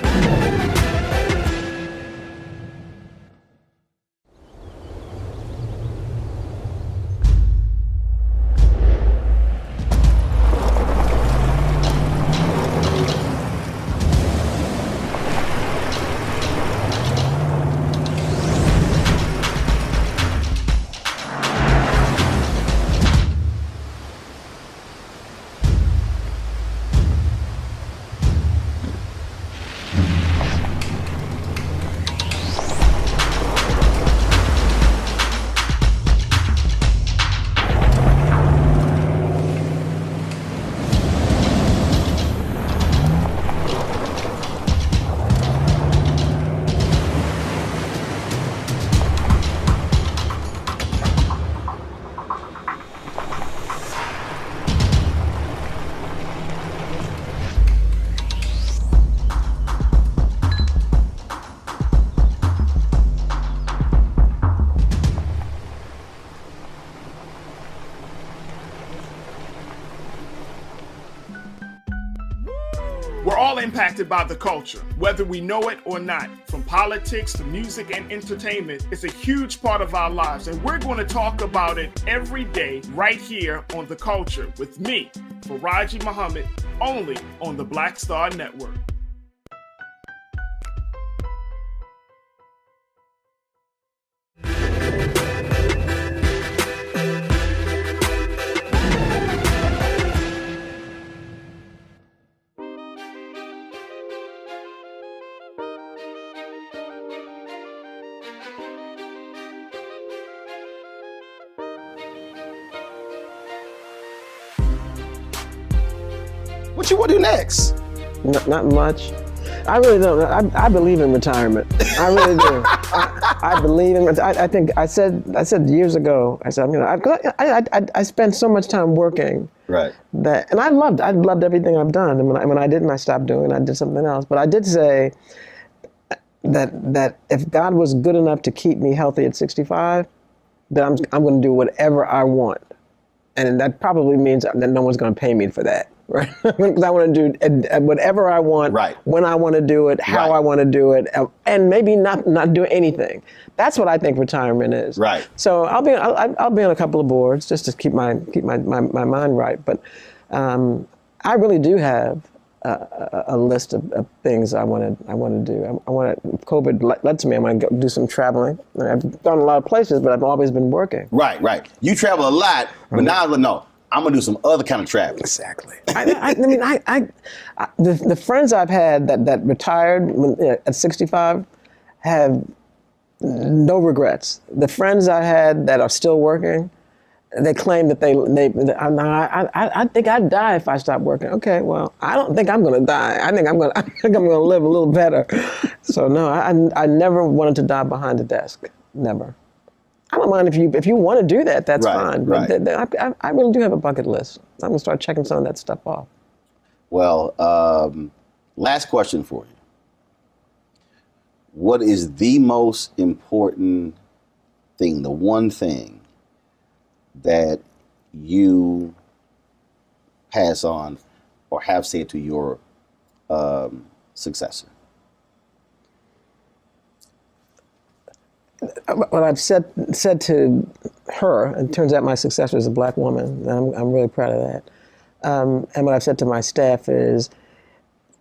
We're all impacted by the culture, whether we know it or not. From politics to music and entertainment, it's a huge part of our lives, and we're going to talk about it every day right here on The Culture with me, Faraji Muhammad, only on the Black Star Network. What you want to do next? Not much. I really don't. I believe in retirement. I really do. I believe in. I think I said years ago. I said, I spent so much time working. Right. And I loved everything I've done. And when I didn't, I stopped doing. I did something else. But I did say that if God was good enough to keep me healthy at 65, then I'm going to do whatever I want. And that probably means that no one's going to pay me for that. Right, because I want to do whatever I want, right, when I want to do it, how I want to do it, and maybe not do anything. That's what I think retirement is. Right. So I'll be on a couple of boards just to keep my mind right. But I really do have a list of things I want to do. I want to. COVID lets me. I want to go do some traveling. I've done a lot of places, but I've always been working. Right. You travel a lot, but now no. I'm gonna do some other kind of traveling. Exactly. The friends I've had that retired at 65 have no regrets. The friends I had that are still working, they claim that I think I'd die if I stopped working. Okay, well, I don't think I'm going to die. I think I'm going to live a little better. So no, I never wanted to die behind a desk. Never. I don't mind if you want to do that, that's fine. But I really do have a bucket list. I'm going to start checking some of that stuff off. Well, last question for you. What is the most important thing, the one thing that you pass on or have said to your successor? What I've said to her, and it turns out my successor is a black woman, and I'm really proud of that. And what I've said to my staff is,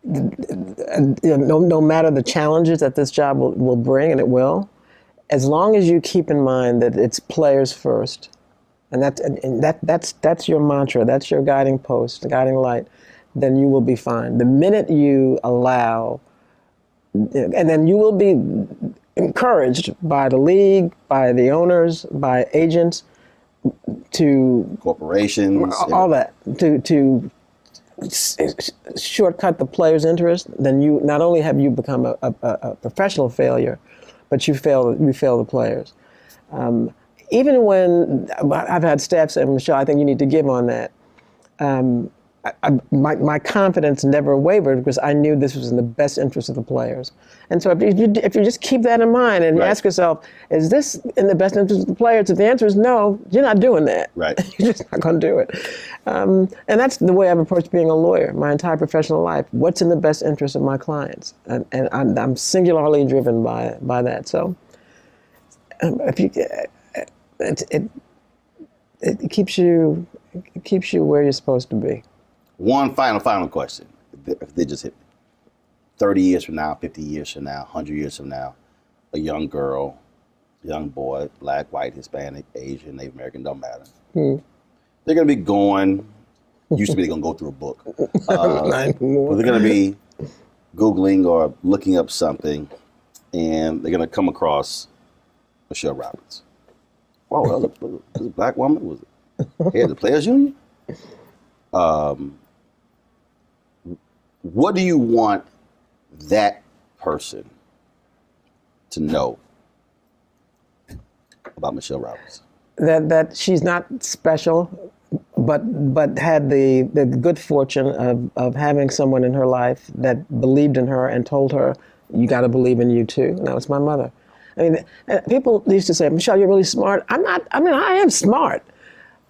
no matter the challenges that this job will bring, and it will, as long as you keep in mind that it's players first, and that's your mantra, that's your guiding post, the guiding light, then you will be fine. The minute you allow, and then you will be encouraged by the league, by the owners, by agents, to corporations, all that, to shortcut the player's interest, then you not only have you become a professional failure, but you fail the players. Even when I've had staff say, Michele, I think you need to give on that. My confidence never wavered because I knew this was in the best interest of the players. And so if you just keep that in mind and ask yourself, is this in the best interest of the players? If the answer is no, you're not doing that. Right. You're just not going to do it. And that's the way I've approached being a lawyer my entire professional life. What's in the best interest of my clients? And I'm singularly driven by that. So if you, it keeps you where you're supposed to be. One final question. If they just hit me. 30 years from now, 50 years from now, 100 years from now, a young girl, young boy, black, white, Hispanic, Asian, Native American, don't matter. They're going to be going, used to be they're going to go through a book. But they're going to be Googling or looking up something, and they're going to come across Michele Roberts. Whoa, that was a black woman? Was it head of the Players Union? What do you want that person to know about Michele Roberts? That she's not special, but had the good fortune of having someone in her life that believed in her and told her, you got to believe in you too. And that was my mother. I mean, people used to say, Michele, you're really smart. I am smart,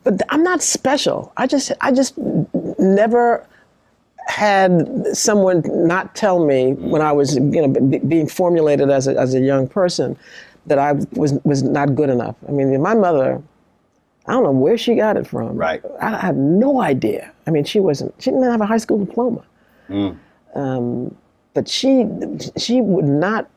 but I'm not special. I just never had someone not tell me when I was being formulated as a young person that I was not good enough. I mean, my mother, I don't know where she got it from. Right. I have no idea. I mean, she didn't have a high school diploma. But she would not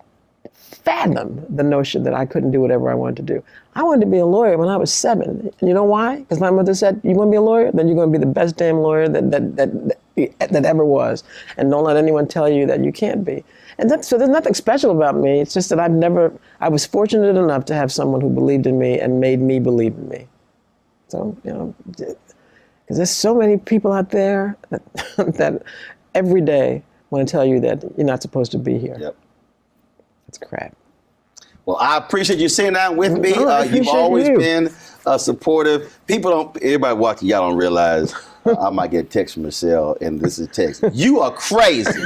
fathom the notion that I couldn't do whatever I wanted to do. I wanted to be a lawyer when I was 7. And you know why? Because my mother said, you want to be a lawyer? Then you're going to be the best damn lawyer that ever was. And don't let anyone tell you that you can't be. And so there's nothing special about me. It's just that I was fortunate enough to have someone who believed in me and made me believe in me. So, because there's so many people out there that every day want to tell you that you're not supposed to be here. Yep. That's crap. Well, I appreciate you sitting down with me. You've always been supportive. Everybody watching, y'all don't realize I might get a text from Michele, and this is text. You are crazy.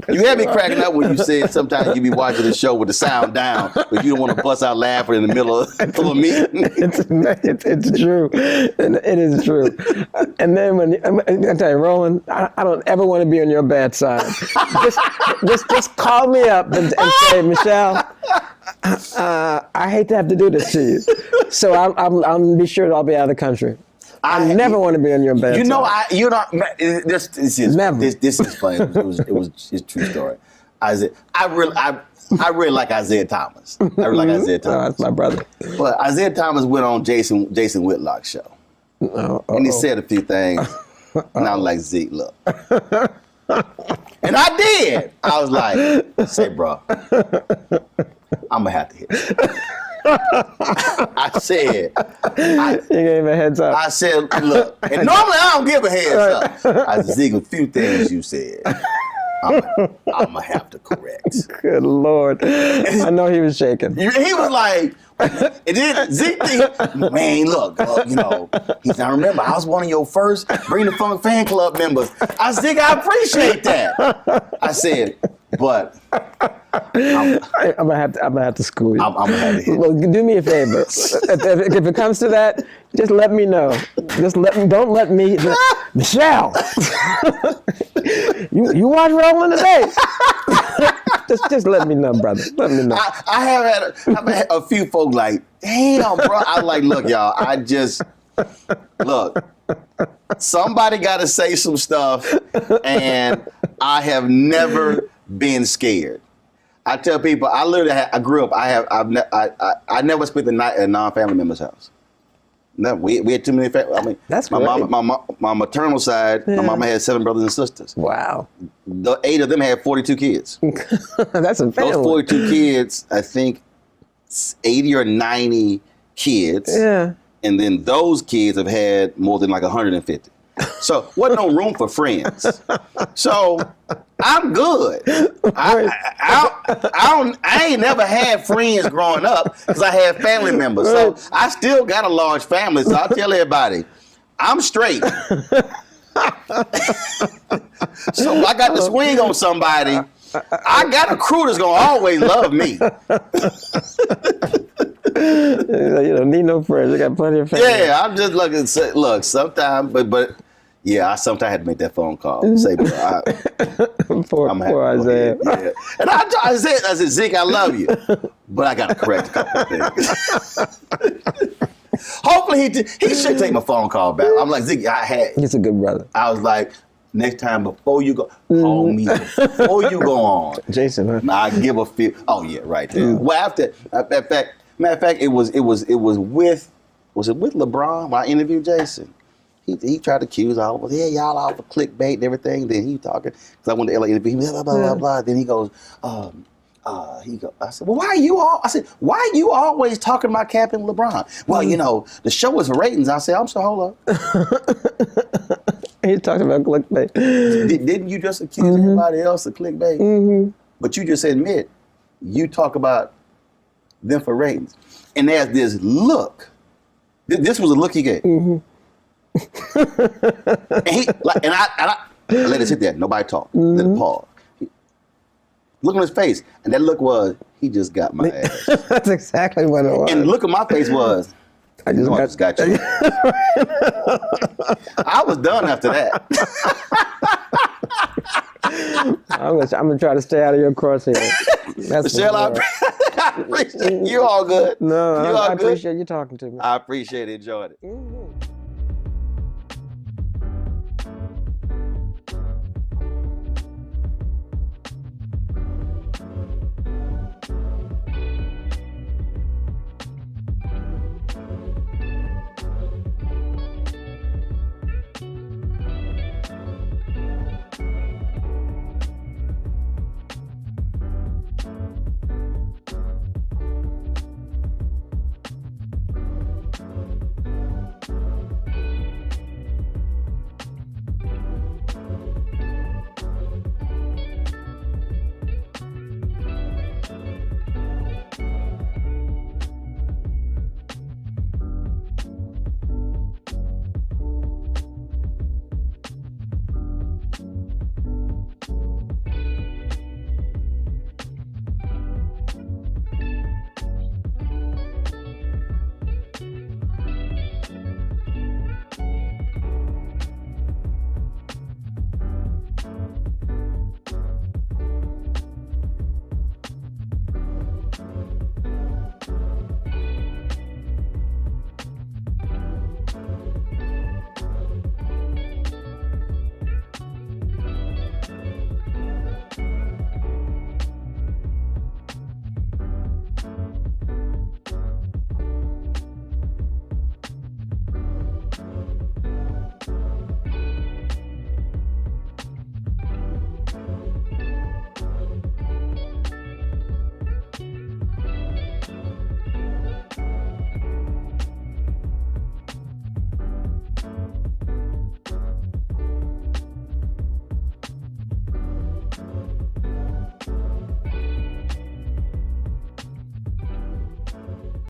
You had me cracking up when you said sometimes you be watching the show with the sound down, but you don't want to bust out laughing in the middle of a meeting. It's true. It is true. And then I tell you, Roland, I don't ever want to be on your bad side. Just call me up and say, Michele, I hate to have to do this to you. So I'll be sure I'll be out of the country. I never want to be on your bad side. This is funny. It's a true story. I really like Isaiah Thomas. That's my brother. But Isaiah Thomas went on Jason Whitlock's show. And he said a few things. And I was like, Zeke, look. And I did. I was like, say, bro, I'm going to have to hit you. I said. You gave a heads up. I said, look. And normally I don't give a heads up. I said, Zeke, a few things you said. I'm going to have to correct. Good Lord. I know he was shaking. He was like, and then Zeke, man, look, you know, he said, I remember I was one of your first Bring the Funk fan club members. I said, I appreciate that. I said, but I'm gonna have to school you. I'm gonna have to hit. Well, do me a favor. If it comes to that, just let me know. Don't let me. Michele, you watch Roland today? just let me know, brother. Let me know. I have had a few folk like, damn, bro. I like, look, y'all. Look. Somebody got to say some stuff, and I have never been scared. I tell people, I grew up. I never spent the night at a non-family member's house. No, we had too many family. I mean, that's my great. my maternal side. Yeah. My mama had 7 brothers and sisters. Wow. The 8 of them had 42 kids. That's a family. Those 42 kids, I think, 80 or 90 kids. Yeah. And then those kids have had more than like 150. So wasn't no room for friends. So I'm good. I ain't never had friends growing up because I had family members. So I still got a large family. So I tell everybody, I'm straight. So if I got to swing on somebody, I got a crew that's gonna always love me. You don't need no friends. You got plenty of family. Yeah, I'm just looking. Look, sometimes, but yeah, I sometimes had to make that phone call. Say, bro, poor Isaiah. Yeah. And I said, Zeke, I love you, but I got to correct a couple of things. Hopefully he should take my phone call back. I'm like, Zeke, He's a good brother. I was like, next time before you go, call me before you go on. Jason, huh? Now I give a few. Oh yeah, right there. Well, after, matter of fact, it was with LeBron when I interviewed Jason. He tried to accuse all of us. Yeah, y'all all for clickbait and everything. Then he talking because I went to LA interview. He blah blah blah blah. Then he goes, I said, well, why are you always talking about Cap and LeBron? Well, you know, the show is for ratings. I said, I'm sorry, hold up. He talked about clickbait. Didn't you just accuse everybody else of clickbait? Mm-hmm. But you just admit you talk about them for ratings. And there's this look. This was a look he gave. Mm-hmm. and I let it sit there. Nobody talked. Mm-hmm. Let it pause. Look on his face. And that look was, he just got my ass. That's exactly what it was. And the look on my face was, I just got you. I was done after that. I'm gonna try to stay out of your crosshair. Michele, I appreciate you. All good. No, I appreciate you talking to me. I appreciate it. Enjoyed it. Mm-hmm.